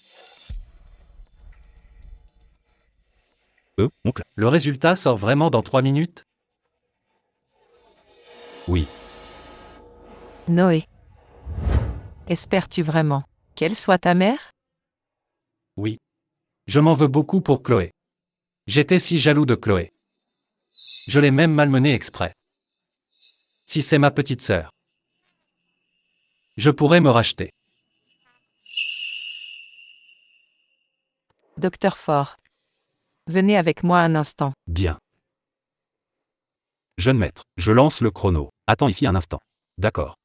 Oncle. Le résultat sort vraiment dans 3 minutes? Oui. Noé. Espères-tu vraiment qu'elle soit ta mère? Oui. Je m'en veux beaucoup pour Chloé. J'étais si jaloux de Chloé. Je l'ai même malmenée exprès. Si c'est ma petite sœur, je pourrais me racheter. Docteur Ford. Venez avec moi un instant. Bien. Jeune maître, je lance le chrono. Attends ici un instant. D'accord.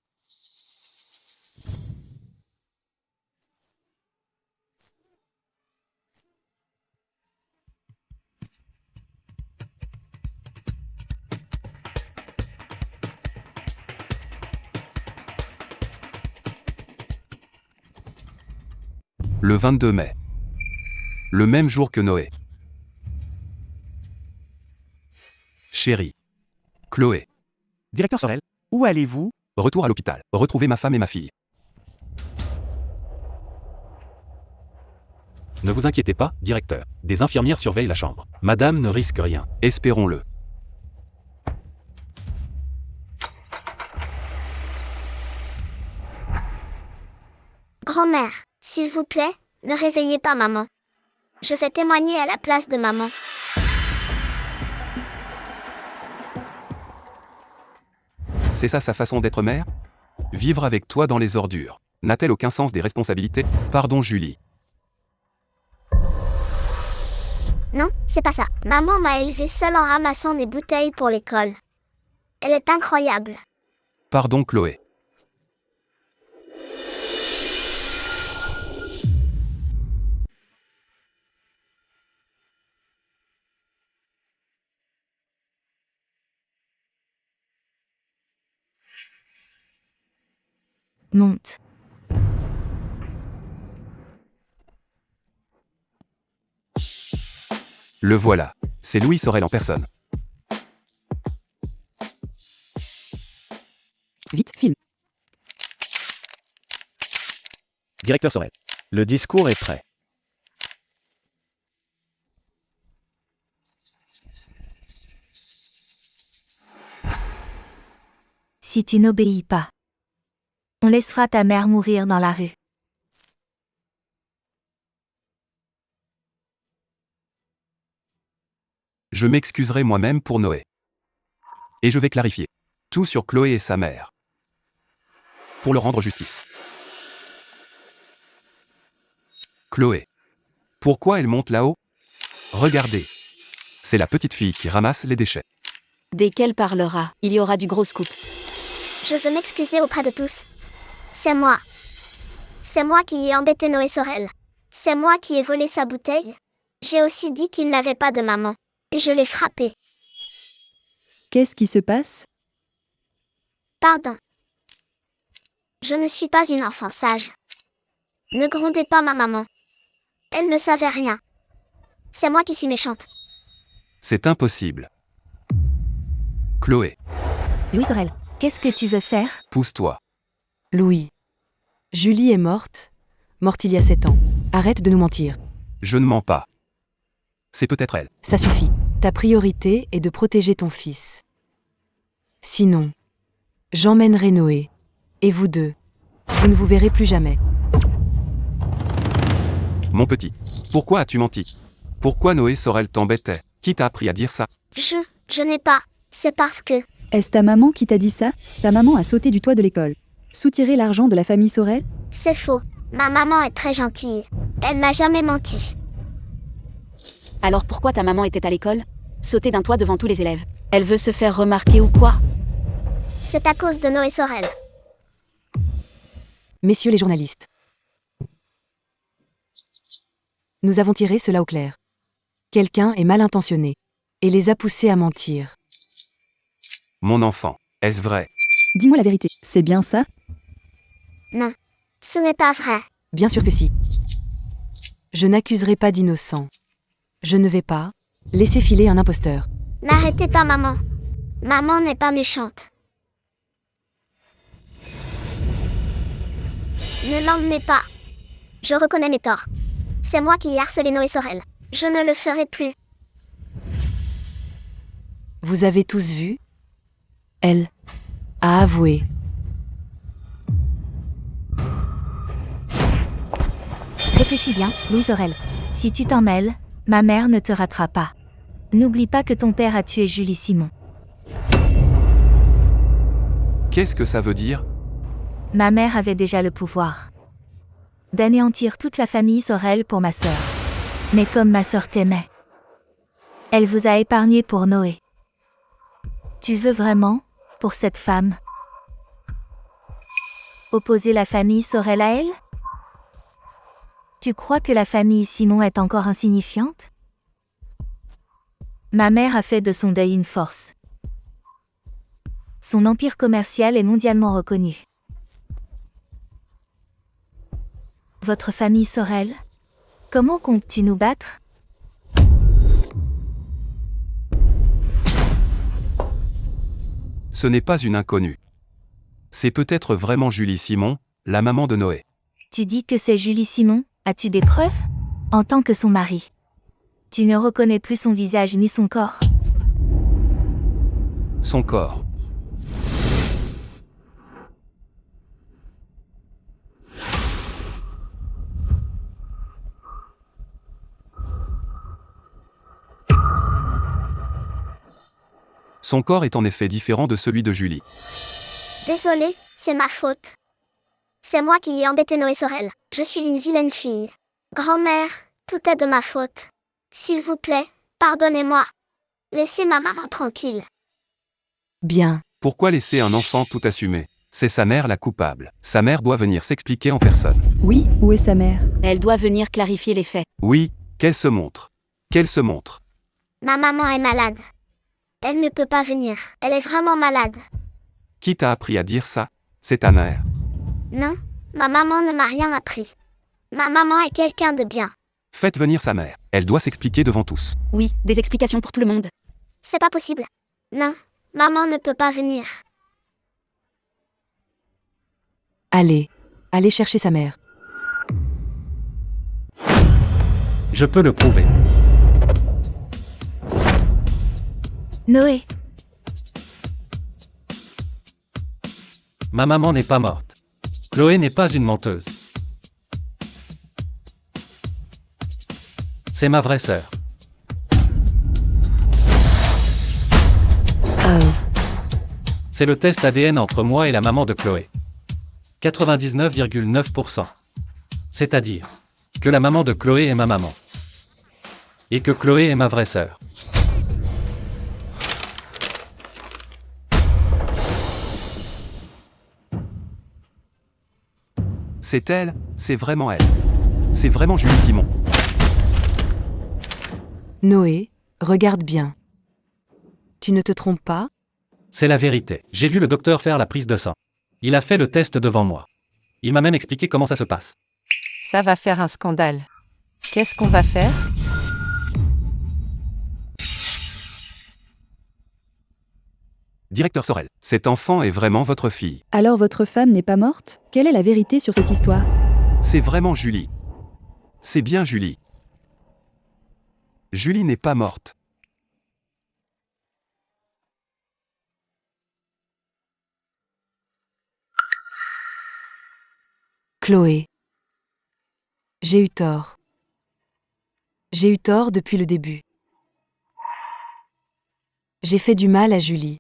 Le 22 mai. Le même jour que Noé. Chérie. Chloé. Directeur Sorel, où allez-vous? Retour à l'hôpital. Retrouver ma femme et ma fille. Ne vous inquiétez pas, directeur. Des infirmières surveillent la chambre. Madame ne risque rien. Espérons-le. Grand-mère, s'il vous plaît, ne réveillez pas maman. Je vais témoigner à la place de maman. C'est ça sa façon d'être mère? Vivre avec toi dans les ordures. N'a-t-elle aucun sens des responsabilités? Pardon Julie. Non, c'est pas ça. Maman m'a élevée seule en ramassant des bouteilles pour l'école. Elle est incroyable. Pardon Chloé. Monte. Le voilà. C'est Louis Sorel en personne. Vite, filme. Directeur Sorel. Le discours est prêt. Si tu n'obéis pas, on laissera ta mère mourir dans la rue. Je m'excuserai moi-même pour Noé. Et je vais clarifier tout sur Chloé et sa mère. Pour leur rendre justice. Chloé. Pourquoi elle monte là-haut? Regardez. C'est la petite fille qui ramasse les déchets. Dès qu'elle parlera, il y aura du gros scoop. Je veux m'excuser auprès de tous. C'est moi. C'est moi qui ai embêté Noé Sorel. C'est moi qui ai volé sa bouteille. J'ai aussi dit qu'il n'avait pas de maman. Et je l'ai frappé. Qu'est-ce qui se passe? Pardon. Je ne suis pas une enfant sage. Ne grondez pas ma maman. Elle ne savait rien. C'est moi qui suis méchante. C'est impossible. Chloé, Louis Sorel, qu'est-ce que tu veux faire? pousse-toi. Louis. Julie est morte. Morte il y a 7 ans. Arrête de nous mentir. Je ne mens pas. C'est peut-être elle. Ça suffit. Ta priorité est de protéger ton fils. Sinon, j'emmènerai Noé. Et vous deux, vous ne vous verrez plus jamais. Mon petit, pourquoi as-tu menti? Pourquoi Noé Sorel t'embêtait? Qui t'a appris à dire ça? Je n'ai pas. C'est parce que... Est-ce ta maman qui t'a dit ça? Ta maman a sauté du toit de l'école. Soutirer l'argent de la famille Sorel? C'est faux. Ma maman est très gentille. Elle n'a jamais menti. Alors pourquoi ta maman était à l'école? Sauter d'un toit devant tous les élèves. Elle veut se faire remarquer ou quoi? C'est à cause de Noé Sorel. Messieurs les journalistes. Nous avons tiré cela au clair. Quelqu'un est mal intentionné et les a poussés à mentir. Mon enfant, est-ce vrai? Dis-moi la vérité, c'est bien ça? Non. Ce n'est pas vrai. Bien sûr que si. Je n'accuserai pas d'innocent. Je ne vais pas laisser filer un imposteur. N'arrêtez pas maman. Maman n'est pas méchante. Ne l'emmenez pas. Je reconnais mes torts. C'est moi qui ai harcelé Noé Sorel. Je ne le ferai plus. Vous avez tous vu? Elle a avoué. Réfléchis bien, Louis Sorel. Si tu t'en mêles, ma mère ne te ratera pas. N'oublie pas que ton père a tué Julie Simon. Qu'est-ce que ça veut dire? Ma mère avait déjà le pouvoir d'anéantir toute la famille Sorel pour ma sœur. Mais comme ma sœur t'aimait, elle vous a épargné pour Noé. Tu veux vraiment, pour cette femme, opposer la famille Sorel à elle? Tu crois que la famille Simon est encore insignifiante? Ma mère a fait de son deuil une force. Son empire commercial est mondialement reconnu. Votre famille Sorel, comment comptes-tu nous battre? Ce n'est pas une inconnue. C'est peut-être vraiment Julie Simon, la maman de Noé. Tu dis que c'est Julie Simon, as-tu des preuves? En tant que son mari, tu ne reconnais plus son visage ni son corps. Son corps. Son corps est en effet différent de celui de Julie. Désolée, c'est ma faute. C'est moi qui ai embêté Noé Sorel. Je suis une vilaine fille. Grand-mère, tout est de ma faute. S'il vous plaît, pardonnez-moi. Laissez ma maman tranquille. Bien. Pourquoi laisser un enfant tout assumer? C'est sa mère la coupable. Sa mère doit venir s'expliquer en personne. Oui, où est sa mère? Elle doit venir clarifier les faits. Oui, qu'elle se montre. Qu'elle se montre. Ma maman est malade. Elle ne peut pas venir. Elle est vraiment malade. Qui t'a appris à dire ça? C'est ta mère. Non, ma maman ne m'a rien appris. Ma maman est quelqu'un de bien. Faites venir sa mère. Elle doit s'expliquer devant tous. Oui, des explications pour tout le monde. C'est pas possible. Non, maman ne peut pas venir. Allez chercher sa mère. Je peux le prouver. Noé, Ma maman n'est pas morte. Chloé n'est pas une menteuse. C'est ma vraie sœur. C'est le test ADN entre moi et la maman de Chloé. 99,9%. C'est-à-dire que la maman de Chloé est ma maman. Et que Chloé est ma vraie sœur. C'est elle, c'est vraiment elle. C'est vraiment Julie Simon. Noé, regarde bien. Tu ne te trompes pas? C'est la vérité. J'ai vu le docteur faire la prise de sang. Il a fait le test devant moi. Il m'a même expliqué comment ça se passe. Ça va faire un scandale. Qu'est-ce qu'on va faire? Directeur Sorel, cet enfant est vraiment votre fille. Alors votre femme n'est pas morte? Quelle est la vérité sur cette histoire? C'est vraiment Julie. C'est bien Julie. Julie n'est pas morte. Chloé. J'ai eu tort. J'ai eu tort depuis le début. J'ai fait du mal à Julie.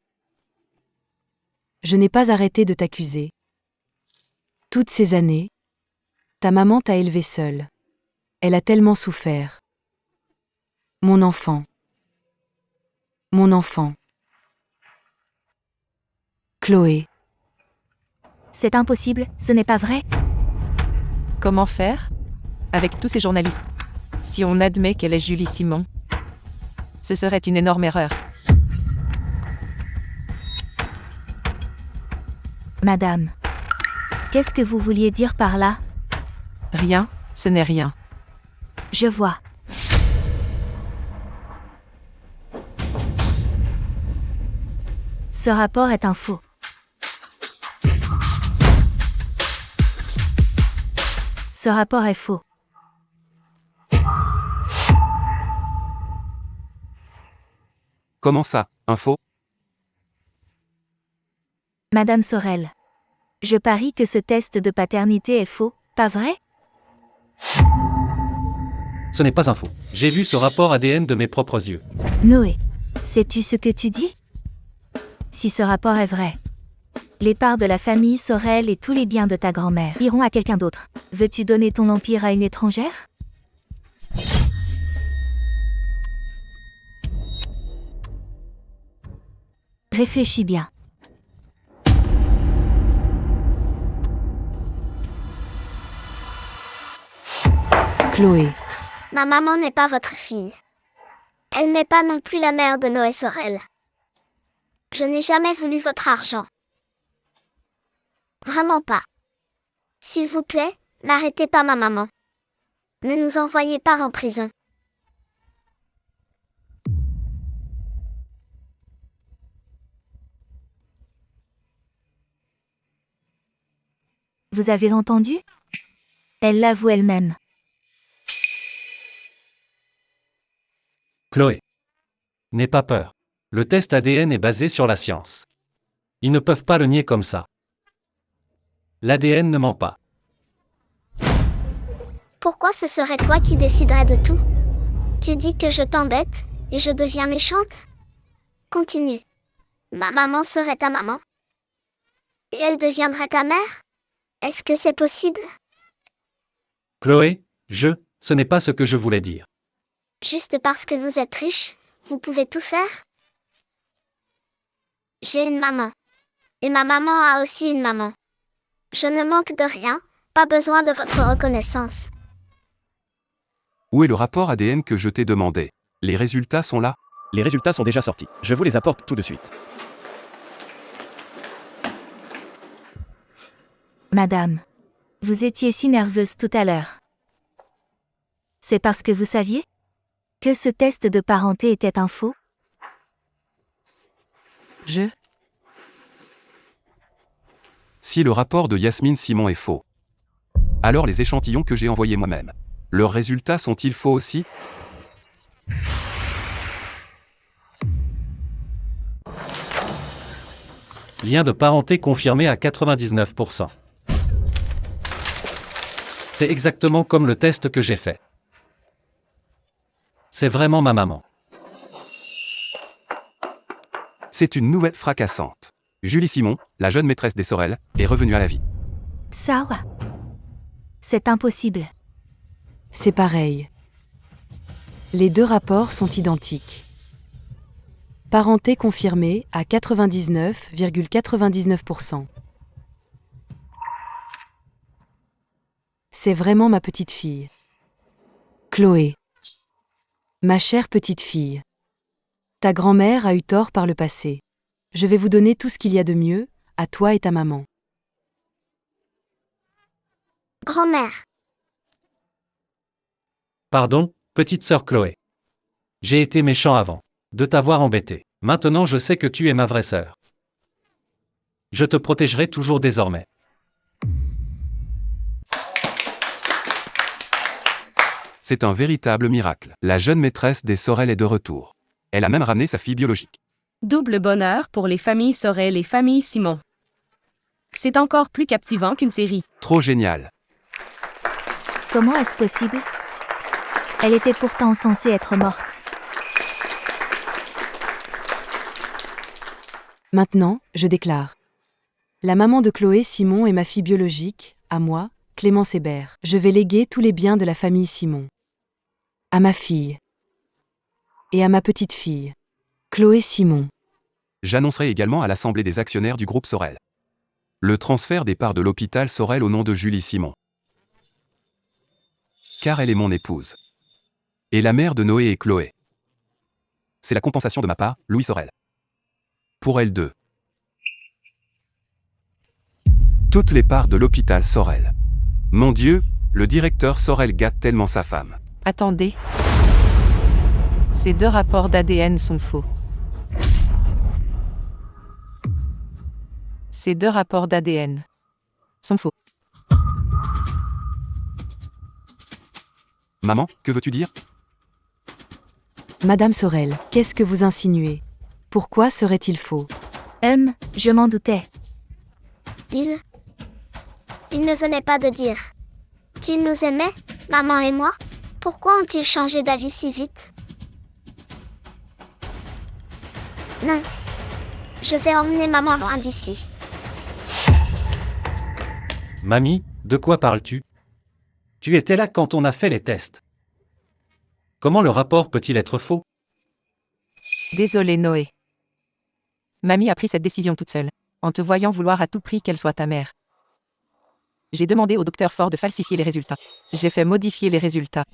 Je n'ai pas arrêté de t'accuser. Toutes ces années, ta maman t'a élevée seule. Elle a tellement souffert. Mon enfant. Mon enfant. Chloé. C'est impossible, ce n'est pas vrai? Comment faire? Avec tous ces journalistes. Si on admet qu'elle est Julie Simon, ce serait une énorme erreur. Madame. Qu'est-ce que vous vouliez dire par là? Rien, ce n'est rien. Je vois. Ce rapport est un faux. Ce rapport est faux. Comment ça, un faux? Madame Sorel. Je parie que ce test de paternité est faux, pas vrai? Ce n'est pas un faux. J'ai vu ce rapport ADN de mes propres yeux. Noé. Sais-tu ce que tu dis? Si ce rapport est vrai, les parts de la famille Sorel et tous les biens de ta grand-mère iront à quelqu'un d'autre. Veux-tu donner ton empire à une étrangère? Réfléchis bien. Chloé. Ma maman n'est pas votre fille. Elle n'est pas non plus la mère de Noé Sorel. Je n'ai jamais voulu votre argent. Vraiment pas. S'il vous plaît, n'arrêtez pas ma maman. Ne nous envoyez pas en prison. Vous avez entendu? Elle l'avoue elle-même. Chloé. N'aie pas peur. Le test ADN est basé sur la science. Ils ne peuvent pas le nier comme ça. L'ADN ne ment pas. Pourquoi ce serait toi qui déciderais de tout? Tu dis que je t'embête, et je deviens méchante? Continue. Ma maman serait ta maman? Et elle deviendrait ta mère? Est-ce que c'est possible? Chloé, ce n'est pas ce que je voulais dire. Juste parce que vous êtes riche, vous pouvez tout faire? J'ai une maman. Et ma maman a aussi une maman. Je ne manque de rien, pas besoin de votre reconnaissance. Où est le rapport ADN que je t'ai demandé? Les résultats sont là? Les résultats sont déjà sortis. Je vous les apporte tout de suite. Madame. Vous étiez si nerveuse tout à l'heure. C'est parce que vous saviez que ce test de parenté était un faux? Si le rapport de Yasmine Simon est faux, alors les échantillons que j'ai envoyés moi-même, leurs résultats sont-ils faux aussi? Lien de parenté confirmé à 99%. C'est exactement comme le test que j'ai fait. C'est vraiment ma maman. C'est une nouvelle fracassante. Julie Simon, la jeune maîtresse des Sorel, est revenue à la vie. Sawa. C'est impossible. C'est pareil. Les deux rapports sont identiques. Parenté confirmée à 99,99%. C'est vraiment ma petite fille. Chloé. Ma chère petite fille. Ta grand-mère a eu tort par le passé. Je vais vous donner tout ce qu'il y a de mieux, à toi et ta maman. Grand-mère. Pardon, petite sœur Chloé. J'ai été méchant avant de t'avoir embêté. Maintenant je sais que tu es ma vraie sœur. Je te protégerai toujours désormais. C'est un véritable miracle. La jeune maîtresse des Sorel est de retour. Elle a même ramené sa fille biologique. Double bonheur pour les familles Sorel et famille Simon. C'est encore plus captivant qu'une série. Trop génial. Comment est-ce possible? Elle était pourtant censée être morte. Maintenant, je déclare. La maman de Chloé Simon est ma fille biologique, à moi, Clémence Hébert. Je vais léguer tous les biens de la famille Simon. À ma fille. Et à ma petite fille. Chloé Simon. J'annoncerai également à l'Assemblée des actionnaires du groupe Sorel le transfert des parts de l'hôpital Sorel au nom de Julie Simon. Car elle est mon épouse. Et la mère de Noé et Chloé. C'est la compensation de ma part, Louis Sorel. Pour elle deux. Toutes les parts de l'hôpital Sorel. Mon Dieu, le directeur Sorel gâte tellement sa femme. Attendez. Ces 2 rapports d'ADN sont faux. Ces 2 rapports d'ADN sont faux. Maman, que veux-tu dire? Madame Sorel, qu'est-ce que vous insinuez? Pourquoi serait-il faux? Je m'en doutais. Il ne venait pas de dire qu'ils nous aimaient, maman et moi. Pourquoi ont-ils changé d'avis si vite? Non. Je vais emmener maman loin d'ici. Mamie, de quoi parles-tu? Tu étais là quand on a fait les tests. Comment le rapport peut-il être faux? Désolé Noé. Mamie a pris cette décision toute seule, en te voyant vouloir à tout prix qu'elle soit ta mère. J'ai demandé au docteur Ford de falsifier les résultats. J'ai fait modifier les résultats.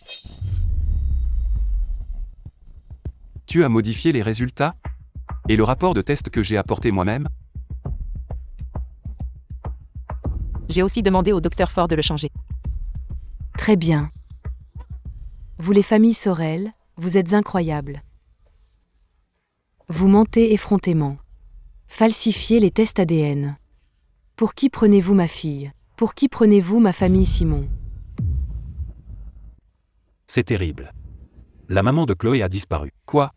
Tu as modifié les résultats? Et le rapport de test que j'ai apporté moi-même? J'ai aussi demandé au docteur Ford de le changer. Très bien. Vous les familles Sorel, vous êtes incroyables. Vous mentez effrontément. Falsifiez les tests ADN. Pour qui prenez-vous ma fille? Pour qui prenez-vous ma famille Simon? C'est terrible. La maman de Chloé a disparu. Quoi?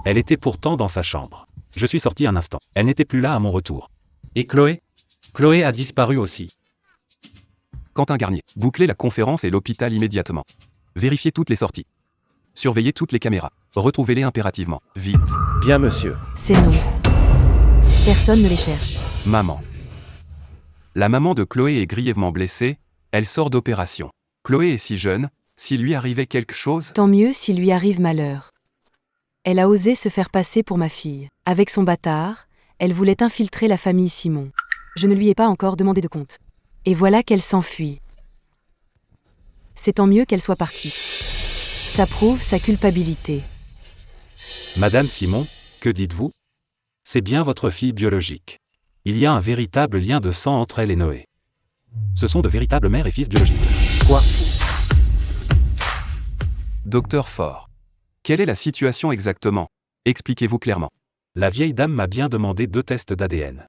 Elle était pourtant dans sa chambre. Je suis sorti un instant. Elle n'était plus là à mon retour. Et Chloé? Chloé a disparu aussi. Quentin Garnier, bouclez la conférence et l'hôpital immédiatement. Vérifiez toutes les sorties. Surveillez toutes les caméras. Retrouvez-les impérativement. Vite. Bien, monsieur. C'est non. Personne ne les cherche. Maman. La maman de Chloé est grièvement blessée, elle sort d'opération. Chloé est si jeune, s'il lui arrivait quelque chose... Tant mieux s'il lui arrive malheur. Elle a osé se faire passer pour ma fille. Avec son bâtard, elle voulait infiltrer la famille Simon. Je ne lui ai pas encore demandé de compte. Et voilà qu'elle s'enfuit. C'est tant mieux qu'elle soit partie. Ça prouve sa culpabilité. Madame Simon, que dites-vous? C'est bien votre fille biologique. Il y a un véritable lien de sang entre elle et Noé. Ce sont de véritables mères et fils biologiques. Quoi? Docteur Ford. Quelle est la situation exactement? Expliquez-vous clairement. La vieille dame m'a bien demandé 2 tests d'ADN.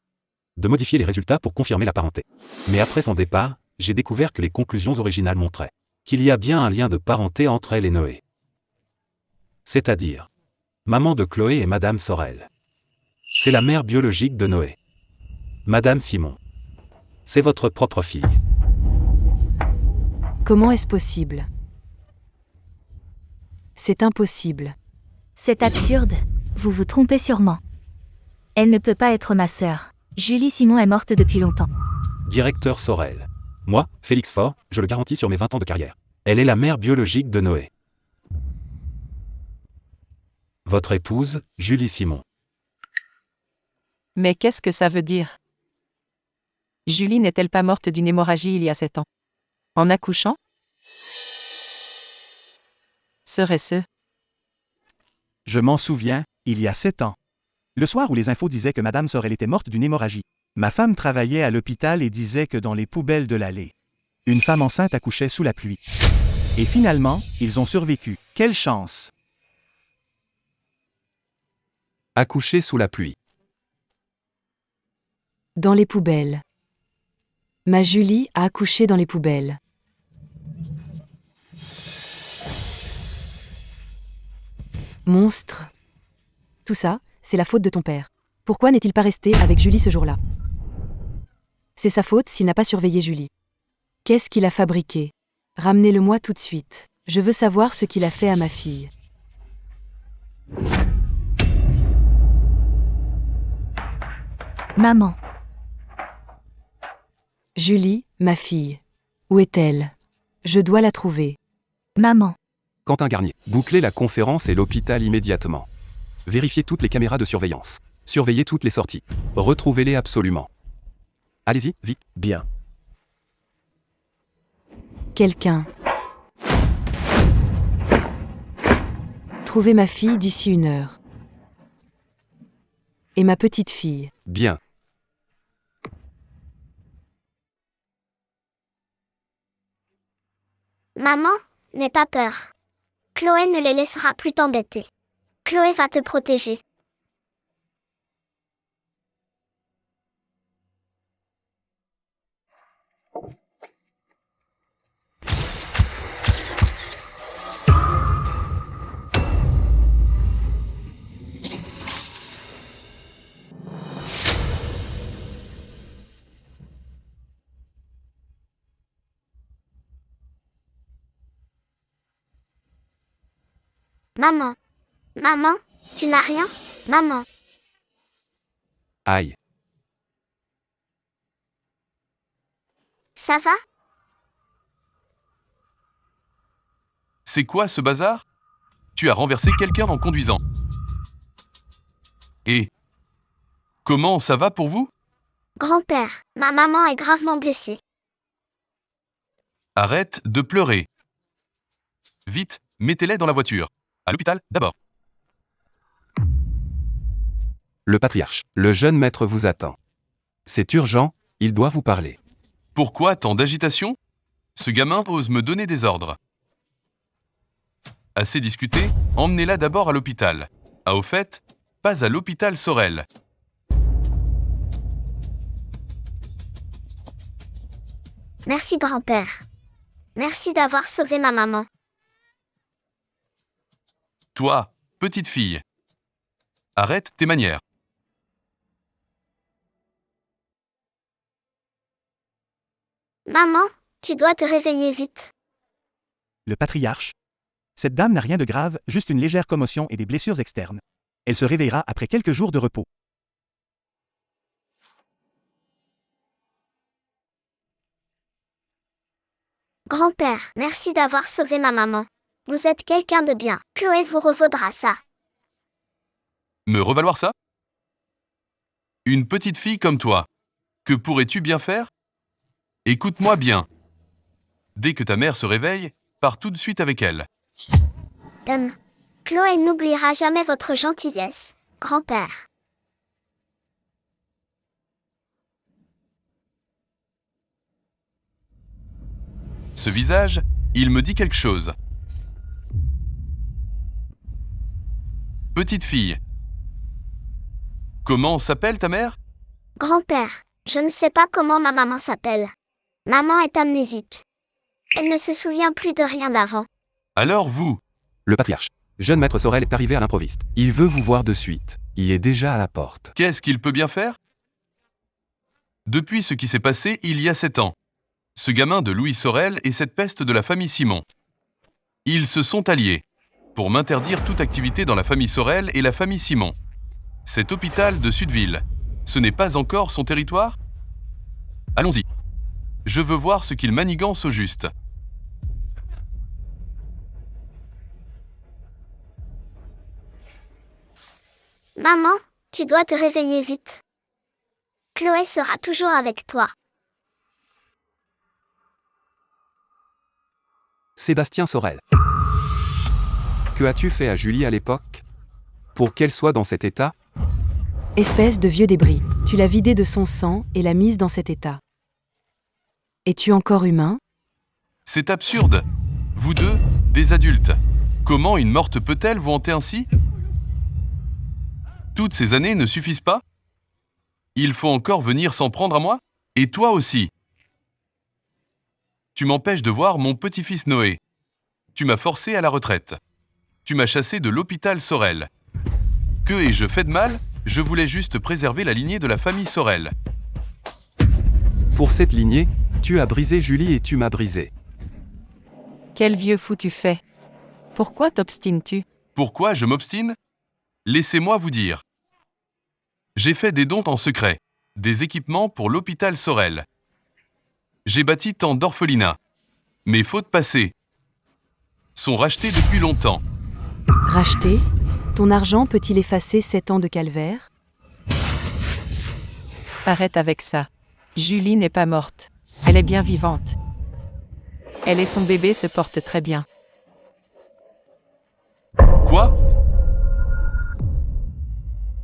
De modifier les résultats pour confirmer la parenté. Mais après son départ, j'ai découvert que les conclusions originales montraient qu'il y a bien un lien de parenté entre elle et Noé. C'est-à-dire, maman de Chloé et Madame Sorel. C'est la mère biologique de Noé. Madame Simon. C'est votre propre fille. Comment est-ce possible? C'est impossible. C'est absurde. Vous vous trompez sûrement. Elle ne peut pas être ma sœur. Julie Simon est morte depuis longtemps. Directeur Sorel. Moi, Félix Faure, je le garantis sur mes 20 ans de carrière. Elle est la mère biologique de Noé. Votre épouse, Julie Simon. Mais qu'est-ce que ça veut dire? Julie n'est-elle pas morte d'une hémorragie il y a 7 ans? En accouchant? Serait-ce? Je m'en souviens, il y a 7 ans. Le soir où les infos disaient que Madame Sorel était morte d'une hémorragie. Ma femme travaillait à l'hôpital et disait que dans les poubelles de l'allée, une femme enceinte accouchait sous la pluie. Et finalement, ils ont survécu. Quelle chance! Accoucher sous la pluie. Dans les poubelles. Ma Julie a accouché dans les poubelles. Monstre. Tout ça, c'est la faute de ton père. Pourquoi n'est-il pas resté avec Julie ce jour-là? C'est sa faute s'il n'a pas surveillé Julie. Qu'est-ce qu'il a fabriqué? Ramenez-le-moi tout de suite. Je veux savoir ce qu'il a fait à ma fille. Maman. Julie, ma fille. Où est-elle? Je dois la trouver. Maman. Quentin Garnier, bouclez la conférence et l'hôpital immédiatement. Vérifiez toutes les caméras de surveillance. Surveillez toutes les sorties. Retrouvez-les absolument. Allez-y, vite. Bien. Quelqu'un. Trouvez ma fille d'ici 1 heure. Et ma petite fille. Bien. Maman, n'aie pas peur. Chloé ne les laissera plus t'embêter. Chloé va te protéger. Maman. Maman, tu n'as rien? Maman. Aïe. Ça va? C'est quoi ce bazar? Tu as renversé quelqu'un en conduisant. Et comment ça va pour vous? Grand-père, ma maman est gravement blessée. Arrête de pleurer. Vite, mettez-les dans la voiture. À l'hôpital, d'abord. Le patriarche. Le jeune maître vous attend. C'est urgent, il doit vous parler. Pourquoi tant d'agitation? Ce gamin ose me donner des ordres. Assez discuté, emmenez-la d'abord à l'hôpital. Ah, au fait, pas à l'hôpital Sorel. Merci grand-père. Merci d'avoir sauvé ma maman. Toi, petite fille. Arrête tes manières. Maman, tu dois te réveiller vite. Le patriarche. Cette dame n'a rien de grave, juste une légère commotion et des blessures externes. Elle se réveillera après quelques jours de repos. Grand-père, merci d'avoir sauvé ma maman. Vous êtes quelqu'un de bien. Chloé vous revaudra ça. Me revaloir ça? Une petite fille comme toi. Que pourrais-tu bien faire? Écoute-moi bien. Dès que ta mère se réveille, pars tout de suite avec elle. Chloé n'oubliera jamais votre gentillesse, grand-père. Ce visage, il me dit quelque chose. Petite fille. Comment s'appelle ta mère? Grand-père, je ne sais pas comment ma maman s'appelle. Maman est amnésique. Elle ne se souvient plus de rien d'avant. Alors vous? Le patriarche. Jeune maître Sorel est arrivé à l'improviste. Il veut vous voir de suite. Il est déjà à la porte. Qu'est-ce qu'il peut bien faire? Depuis ce qui s'est passé il y a 7 ans. Ce gamin de Louis Sorel et cette peste de la famille Simon. Ils se sont alliés pour m'interdire toute activité dans la famille Sorel et la famille Simon. Cet hôpital de Sudeville, ce n'est pas encore son territoire? Allons-y. Je veux voir ce qu'il manigance au juste. Maman, tu dois te réveiller vite. Chloé sera toujours avec toi. Sébastien Sorel. Que as-tu fait à Julie à l'époque? Pour qu'elle soit dans cet état? Espèce de vieux débris. Tu l'as vidée de son sang et l'as mise dans cet état. Es-tu encore humain? C'est absurde. Vous deux, des adultes. Comment une morte peut-elle vous hanter ainsi? Toutes ces années ne suffisent pas? Il faut encore venir s'en prendre à moi? Et toi aussi? Tu m'empêches de voir mon petit-fils Noé. Tu m'as forcé à la retraite. Tu m'as chassé de l'hôpital Sorel. Que ai-je fait de mal? Je voulais juste préserver la lignée de la famille Sorel. Pour cette lignée, tu as brisé Julie et tu m'as brisé. Quel vieux fou tu fais? Pourquoi t'obstines-tu? Pourquoi je m'obstine? Laissez-moi vous dire. J'ai fait des dons en secret, des équipements pour l'hôpital Sorel. J'ai bâti tant d'orphelinats. Mes fautes passées sont rachetées depuis longtemps. Racheté? Ton argent peut-il effacer 7 ans de calvaire? Arrête avec ça. Julie n'est pas morte. Elle est bien vivante. Elle et son bébé se portent très bien. Quoi?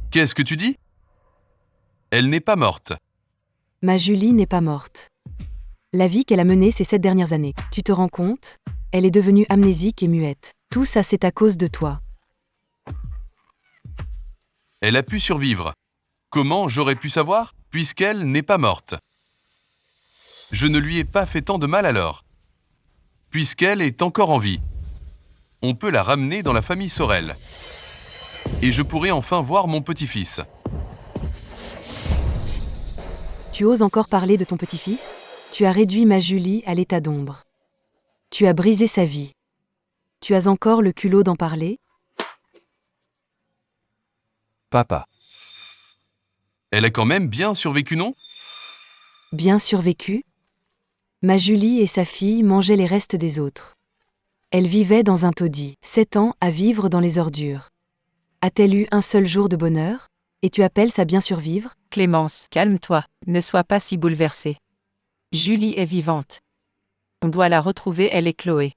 Qu'est-ce que tu dis? Elle n'est pas morte. Ma Julie n'est pas morte. La vie qu'elle a menée ces 7 dernières années, tu te rends compte? Elle est devenue amnésique et muette. Tout ça c'est à cause de toi. Elle a pu survivre. Comment j'aurais pu savoir, puisqu'elle n'est pas morte? Je ne lui ai pas fait tant de mal alors. Puisqu'elle est encore en vie. On peut la ramener dans la famille Sorel. Et je pourrai enfin voir mon petit-fils. Tu oses encore parler de ton petit-fils? Tu as réduit ma Julie à l'état d'ombre. Tu as brisé sa vie. Tu as encore le culot d'en parler? Papa. Elle a quand même bien survécu, non? Bien survécu? Ma Julie et sa fille mangeaient les restes des autres. Elle vivait dans un taudis, 7 ans à vivre dans les ordures. A-t-elle eu un seul jour de bonheur? Et tu appelles ça bien survivre? Clémence, calme-toi. Ne sois pas si bouleversée. Julie est vivante. On doit la retrouver, elle et Chloé.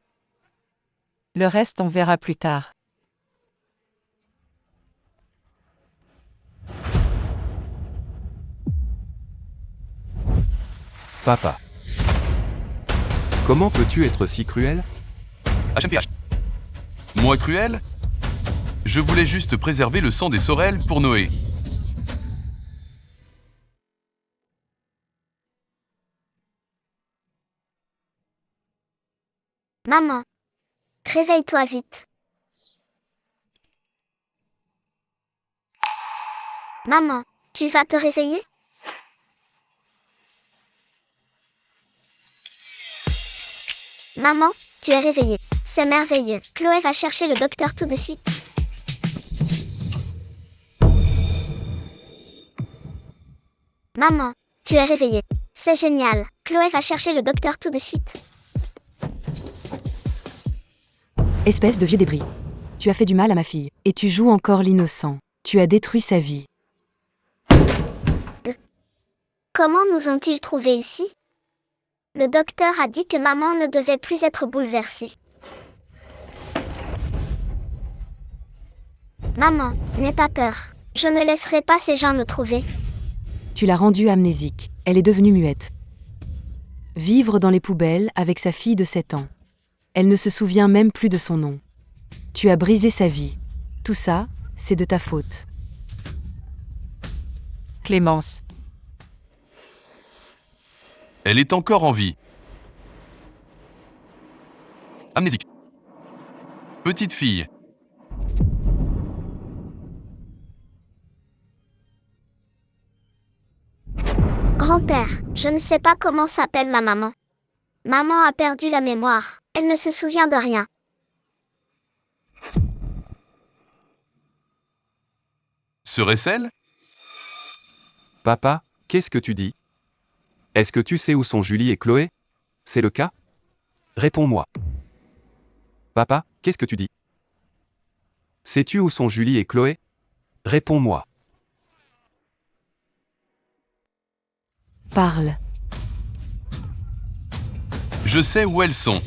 Le reste on verra plus tard. Papa. Comment peux-tu être si cruel? HMPH. Moi cruel? Je voulais juste préserver le sang des Sorel pour Noé. Maman. Réveille-toi vite. Maman, tu vas te réveiller? Maman, tu es réveillée. C'est merveilleux. Chloé va chercher le docteur tout de suite. Maman, tu es réveillée. C'est génial. Chloé va chercher le docteur tout de suite. Espèce de vieux débris. Tu as fait du mal à ma fille, et tu joues encore l'innocent. Tu as détruit sa vie. Comment nous ont-ils trouvés ici? Le docteur a dit que maman ne devait plus être bouleversée. Maman, n'aie pas peur. Je ne laisserai pas ces gens nous trouver. Tu l'as rendue amnésique. Elle est devenue muette. Vivre dans les poubelles avec sa fille de 7 ans. Elle ne se souvient même plus de son nom. Tu as brisé sa vie. Tout ça, c'est de ta faute. Clémence. Elle est encore en vie. Amnésique. Petite fille. Grand-père, je ne sais pas comment s'appelle ma maman. Maman a perdu la mémoire. Elle ne se souvient de rien. Serait-ce? Papa, qu'est-ce que tu dis? Est-ce que tu sais où sont Julie et Chloé? C'est le cas? Réponds-moi. Papa, qu'est-ce que tu dis? Sais-tu où sont Julie et Chloé? Réponds-moi. Parle. Je sais où elles sont.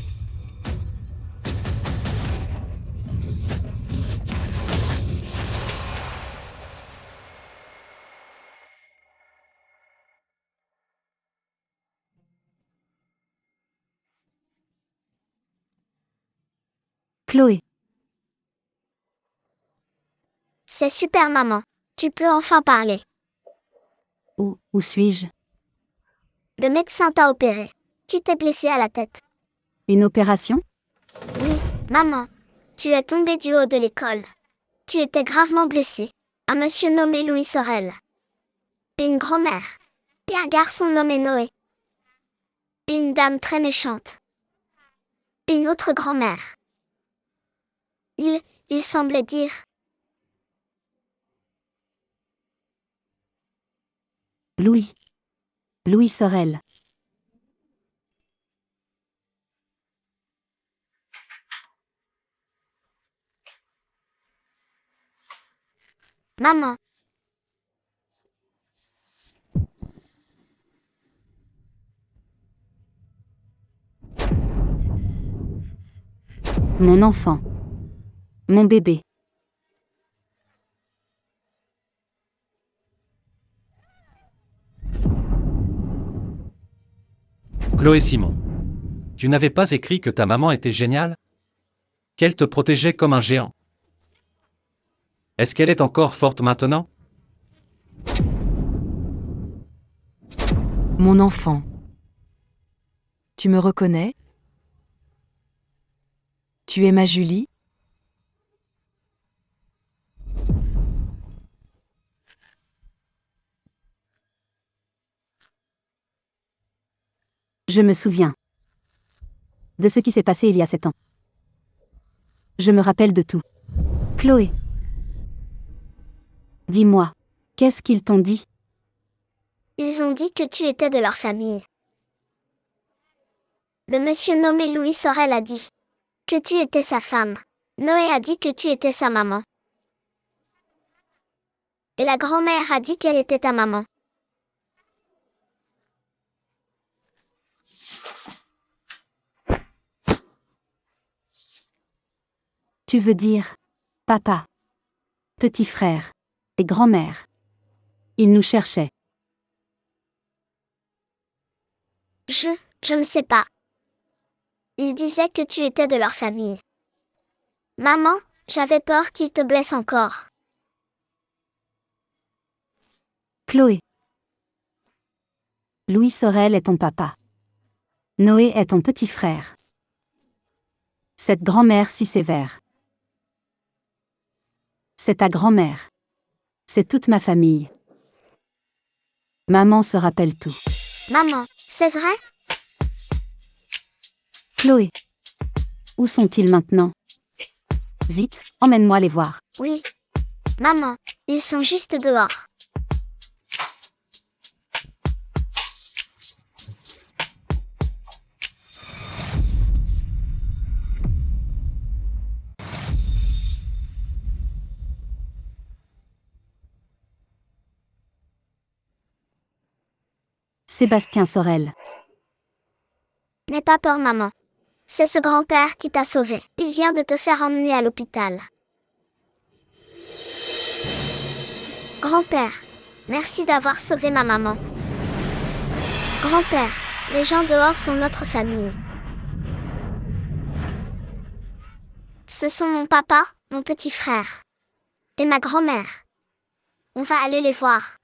Chloé. C'est super maman. Tu peux enfin parler. Où suis-je? Le médecin t'a opéré. Tu t'es blessé à la tête. Une opération? Oui, maman. Tu es tombé du haut de l'école. Tu étais gravement blessé. Un monsieur nommé Louis Sorel. Une grand-mère. Et un garçon nommé Noé. Une dame très méchante. Une autre grand-mère. Il semblait dire. Louis Sorel. Maman. Mon enfant. Mon bébé. Chloé Simon. Tu n'avais pas écrit que ta maman était géniale? Qu'elle te protégeait comme un géant? Est-ce qu'elle est encore forte maintenant? Mon enfant. Tu me reconnais? Tu es ma Julie? Je me souviens de ce qui s'est passé il y a 7 ans. Je me rappelle de tout. Chloé. Dis-moi, qu'est-ce qu'ils t'ont dit? Ils ont dit que tu étais de leur famille. Le monsieur nommé Louis Sorel a dit que tu étais sa femme. Noé a dit que tu étais sa maman. Et la grand-mère a dit qu'elle était ta maman. Tu veux dire papa, petit frère et grand-mère. Ils nous cherchaient. Je ne sais pas. Ils disaient que tu étais de leur famille. Maman, j'avais peur qu'ils te blessent encore. Chloé. Louis Sorel est ton papa. Noé est ton petit frère. Cette grand-mère si sévère. C'est ta grand-mère. C'est toute ma famille. Maman se rappelle tout. Maman, c'est vrai? Chloé. Où sont-ils maintenant? Vite, emmène-moi les voir. Oui. Maman, ils sont juste dehors. Sébastien Sorel. N'aie pas peur, maman. C'est ce grand-père qui t'a sauvé. Il vient de te faire emmener à l'hôpital. Grand-père, merci d'avoir sauvé ma maman. Grand-père, les gens dehors sont notre famille. Ce sont mon papa, mon petit frère et ma grand-mère. On va aller les voir.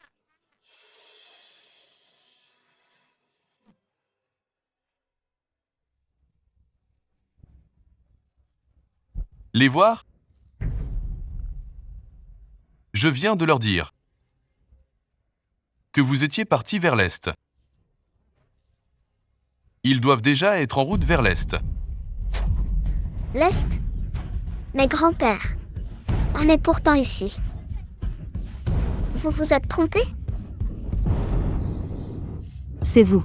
Les voir? Je viens de leur dire que vous étiez partis vers l'est. Ils doivent déjà être en route vers l'est. L'est? Mais grand-père, on est pourtant ici. Vous vous êtes trompé? C'est vous.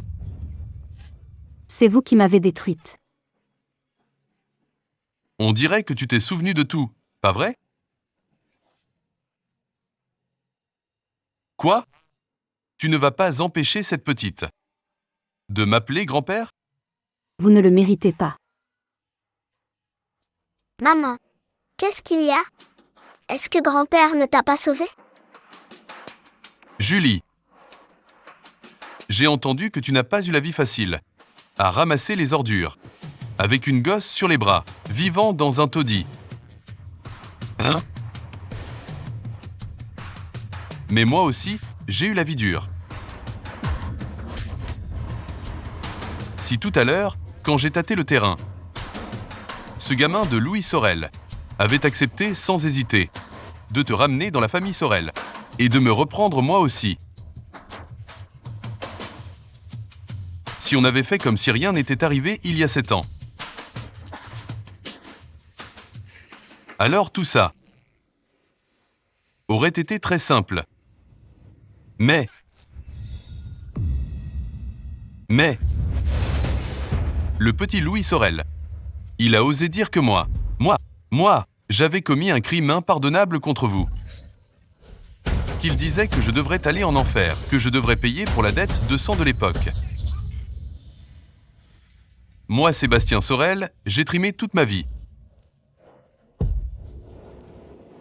C'est vous qui m'avez détruite. On dirait que tu t'es souvenu de tout, pas vrai? Quoi? Tu ne vas pas empêcher cette petite de m'appeler grand-père? Vous ne le méritez pas. Maman, qu'est-ce qu'il y a? Est-ce que grand-père ne t'a pas sauvé? Julie, j'ai entendu que tu n'as pas eu la vie facile à ramasser les ordures, avec une gosse sur les bras, vivant dans un taudis. Hein? Mais moi aussi, j'ai eu la vie dure. Si tout à l'heure, quand j'ai tâté le terrain, ce gamin de Louis Sorel avait accepté sans hésiter de te ramener dans la famille Sorel et de me reprendre moi aussi. Si on avait fait comme si rien n'était arrivé il y a 7 ans. Alors tout ça aurait été très simple. Mais, le petit Louis Sorel, il a osé dire que moi, j'avais commis un crime impardonnable contre vous. qu'il disait que je devrais aller en enfer, que je devrais payer pour la dette de sang de l'époque. Moi, Sébastien Sorel, j'ai trimé toute ma vie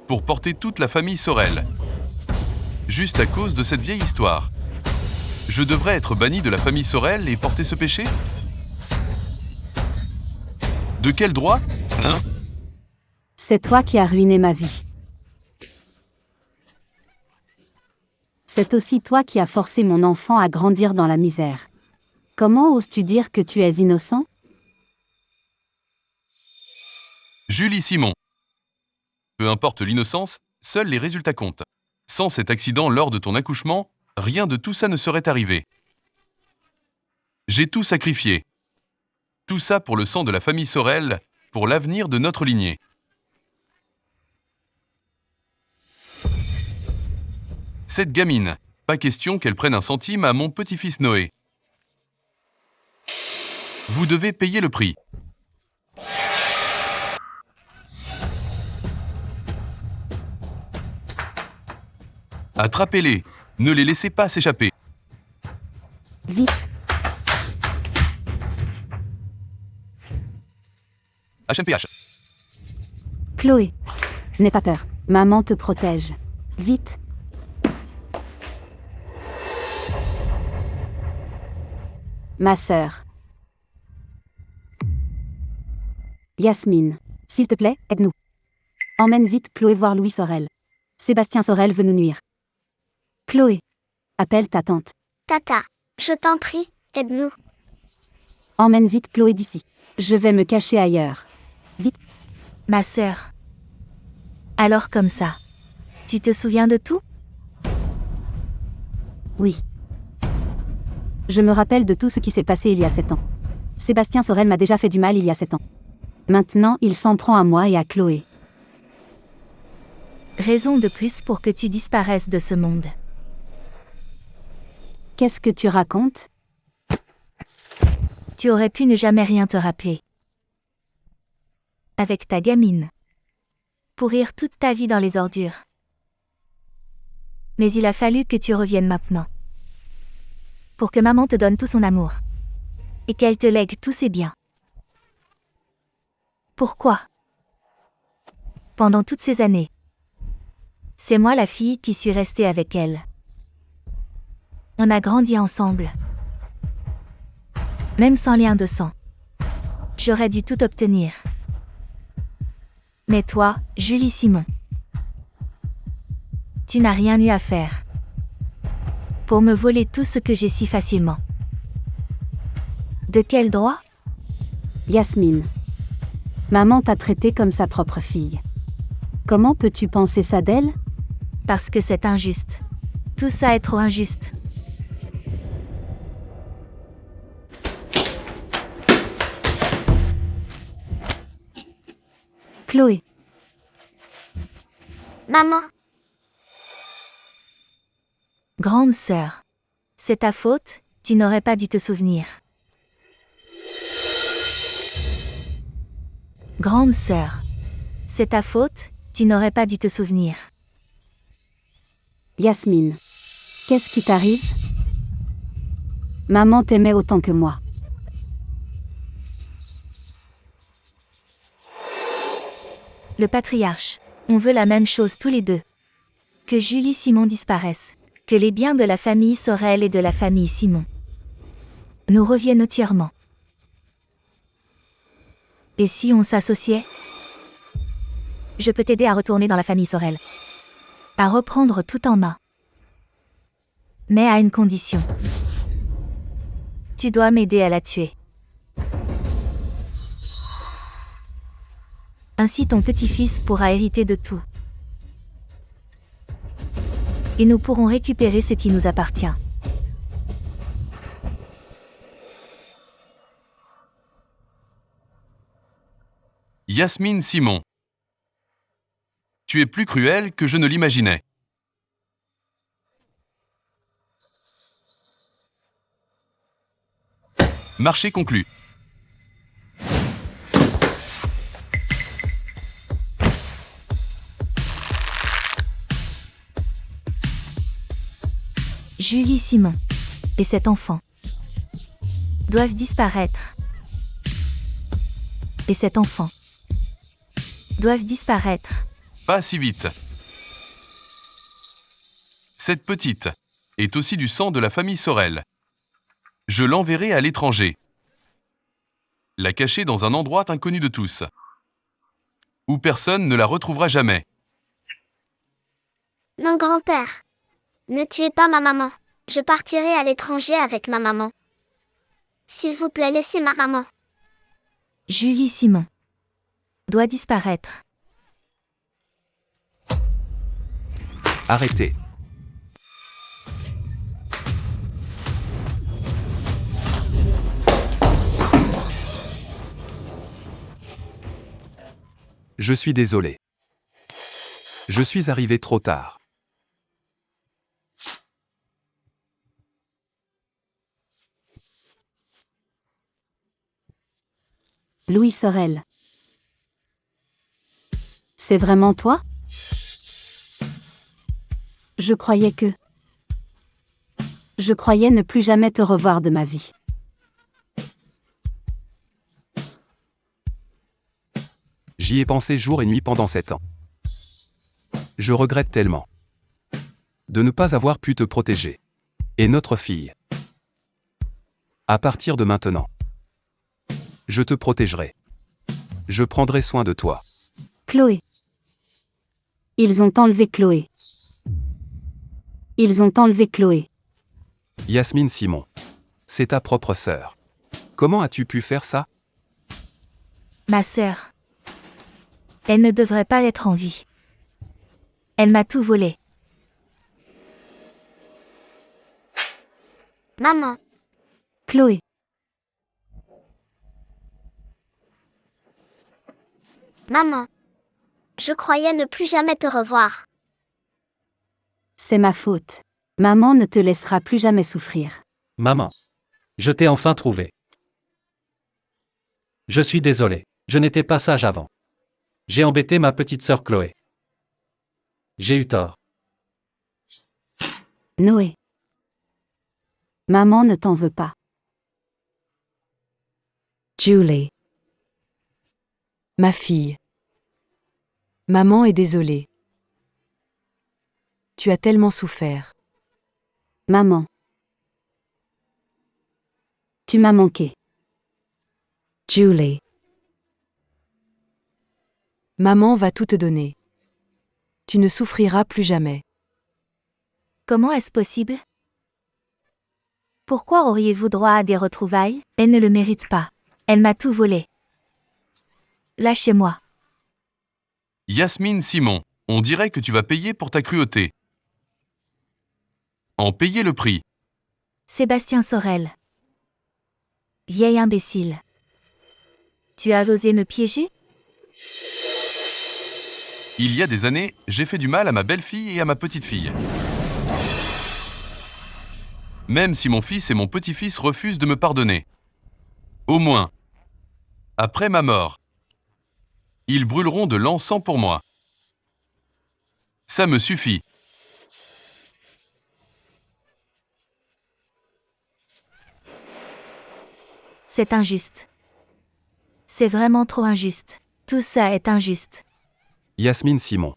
pour porter toute la famille Sorel. Juste à cause de cette vieille histoire. Je devrais être banni de la famille Sorel et porter ce péché? De quel droit? Hein? C'est toi qui as ruiné ma vie. C'est aussi toi qui as forcé mon enfant à grandir dans la misère. Comment oses-tu dire que tu es innocent? Julie Simon. Peu importe l'innocence, seuls les résultats comptent. Sans cet accident lors de ton accouchement, rien de tout ça ne serait arrivé. J'ai tout sacrifié. Tout ça pour le sang de la famille Sorel, pour l'avenir de notre lignée. Cette gamine, pas question qu'elle prenne un centime à mon petit-fils Noé. Vous devez payer le prix. Attrapez-les, ne les laissez pas s'échapper. Vite. HMPH. Chloé. N'aie pas peur. Maman te protège. Vite. Ma sœur. Yasmine. S'il te plaît, aide-nous. Emmène vite Chloé voir Louis Sorel. Sébastien Sorel veut nous nuire. Chloé. Appelle ta tante. Tata, je t'en prie, aide-nous. Emmène vite Chloé d'ici. Je vais me cacher ailleurs. Vite. Ma sœur. Alors comme ça. Tu te souviens de tout? Oui. Je me rappelle de tout ce qui s'est passé il y a 7 ans. Sébastien Sorel m'a déjà fait du mal il y a 7 ans. Maintenant, il s'en prend à moi et à Chloé. Raison de plus pour que tu disparaisses de ce monde. Qu'est-ce que tu racontes? Tu aurais pu ne jamais rien te rappeler. Avec ta gamine. Pourrir toute ta vie dans les ordures. Mais il a fallu que tu reviennes maintenant. Pour que maman te donne tout son amour. Et qu'elle te lègue tous ses biens. Pourquoi? Pendant toutes ces années. C'est moi la fille qui suis restée avec elle. On a grandi ensemble. Même sans lien de sang. J'aurais dû tout obtenir. Mais toi, Julie Simon. Tu n'as rien eu à faire. Pour me voler tout ce que j'ai si facilement. De quel droit? Yasmine. Maman t'a traité comme sa propre fille. Comment peux-tu penser ça d'elle? Parce que c'est injuste. Tout ça est trop injuste. Chloé. Maman. Grande sœur. C'est ta faute, tu n'aurais pas dû te souvenir. Grande sœur. C'est ta faute, tu n'aurais pas dû te souvenir. Yasmine. Qu'est-ce qui t'arrive? Maman t'aimait autant que moi. Le patriarche. On veut la même chose tous les deux. Que Julie Simon disparaisse. Que les biens de la famille Sorel et de la famille Simon nous reviennent entièrement. Et si on s'associait? Je peux t'aider à retourner dans la famille Sorel. À reprendre tout en main. Mais à une condition. Tu dois m'aider à la tuer. Ainsi ton petit-fils pourra hériter de tout. Et nous pourrons récupérer ce qui nous appartient. Yasmine Simon. Tu es plus cruel que je ne l'imaginais. Marché conclu. Julie Simon et cet enfant doivent disparaître. Et cet enfant doivent disparaître. Pas si vite. Cette petite est aussi du sang de la famille Sorel. Je l'enverrai à l'étranger. La cacher dans un endroit inconnu de tous, où personne ne la retrouvera jamais. Non, grand-père. Ne tuez pas ma maman. Je partirai à l'étranger avec ma maman. S'il vous plaît, laissez ma maman. Julie Simon doit disparaître. Arrêtez. Je suis désolé. Je suis arrivé trop tard. Louis Sorel. C'est vraiment toi? Je croyais ne plus jamais te revoir de ma vie. J'y ai pensé jour et nuit pendant 7 ans. Je regrette tellement de ne pas avoir pu te protéger. Et notre fille. À partir de maintenant, je te protégerai. Je prendrai soin de toi. Chloé. Ils ont enlevé Chloé. Ils ont enlevé Chloé. Yasmine Simon. C'est ta propre sœur. Comment as-tu pu faire ça? Ma sœur. Elle ne devrait pas être en vie. Elle m'a tout volé. Maman. Chloé. Maman. Je croyais ne plus jamais te revoir. C'est ma faute. Maman ne te laissera plus jamais souffrir. Maman. Je t'ai enfin trouvé. Je suis désolé. Je n'étais pas sage avant. J'ai embêté ma petite sœur Chloé. J'ai eu tort. Noé. Maman ne t'en veut pas. Julie. Ma fille. Maman est désolée. Tu as tellement souffert. Maman. Tu m'as manqué. Julie. Maman va tout te donner. Tu ne souffriras plus jamais. Comment est-ce possible? Pourquoi auriez-vous droit à des retrouvailles? Elle ne le mérite pas. Elle m'a tout volé. Lâchez-moi. Yasmine Simon, on dirait que tu vas payer pour ta cruauté. En payer le prix. Sébastien Sorel. Vieil imbécile. Tu as osé me piéger? Il y a des années, j'ai fait du mal à ma belle-fille et à ma petite-fille. Même si mon fils et mon petit-fils refusent de me pardonner. Au moins, après ma mort, ils brûleront de l'encens pour moi. Ça me suffit. C'est injuste. C'est vraiment trop injuste. Tout ça est injuste. Yasmine Simon.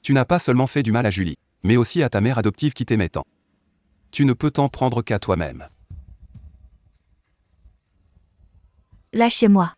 Tu n'as pas seulement fait du mal à Julie, mais aussi à ta mère adoptive qui t'aimait tant. Tu ne peux t'en prendre qu'à toi-même. Lâchez-moi.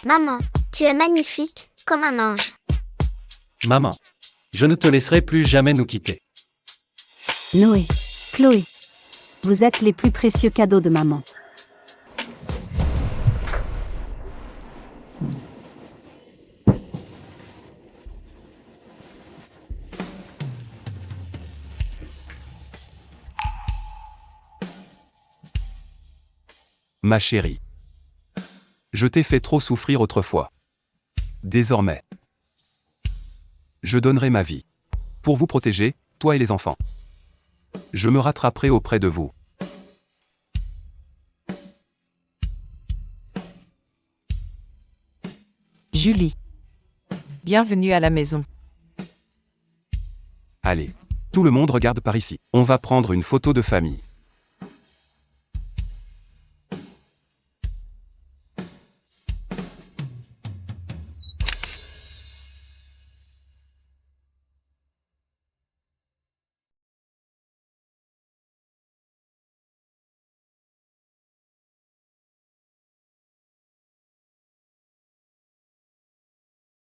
Maman, tu es magnifique, comme un ange. Maman. Je ne te laisserai plus jamais nous quitter. Noé. Chloé. Vous êtes les plus précieux cadeaux de maman. Ma chérie. Je t'ai fait trop souffrir autrefois. Désormais, je donnerai ma vie. Pour vous protéger, toi et les enfants. Je me rattraperai auprès de vous. Julie. Bienvenue à la maison. Allez. Tout le monde regarde par ici. On va prendre une photo de famille.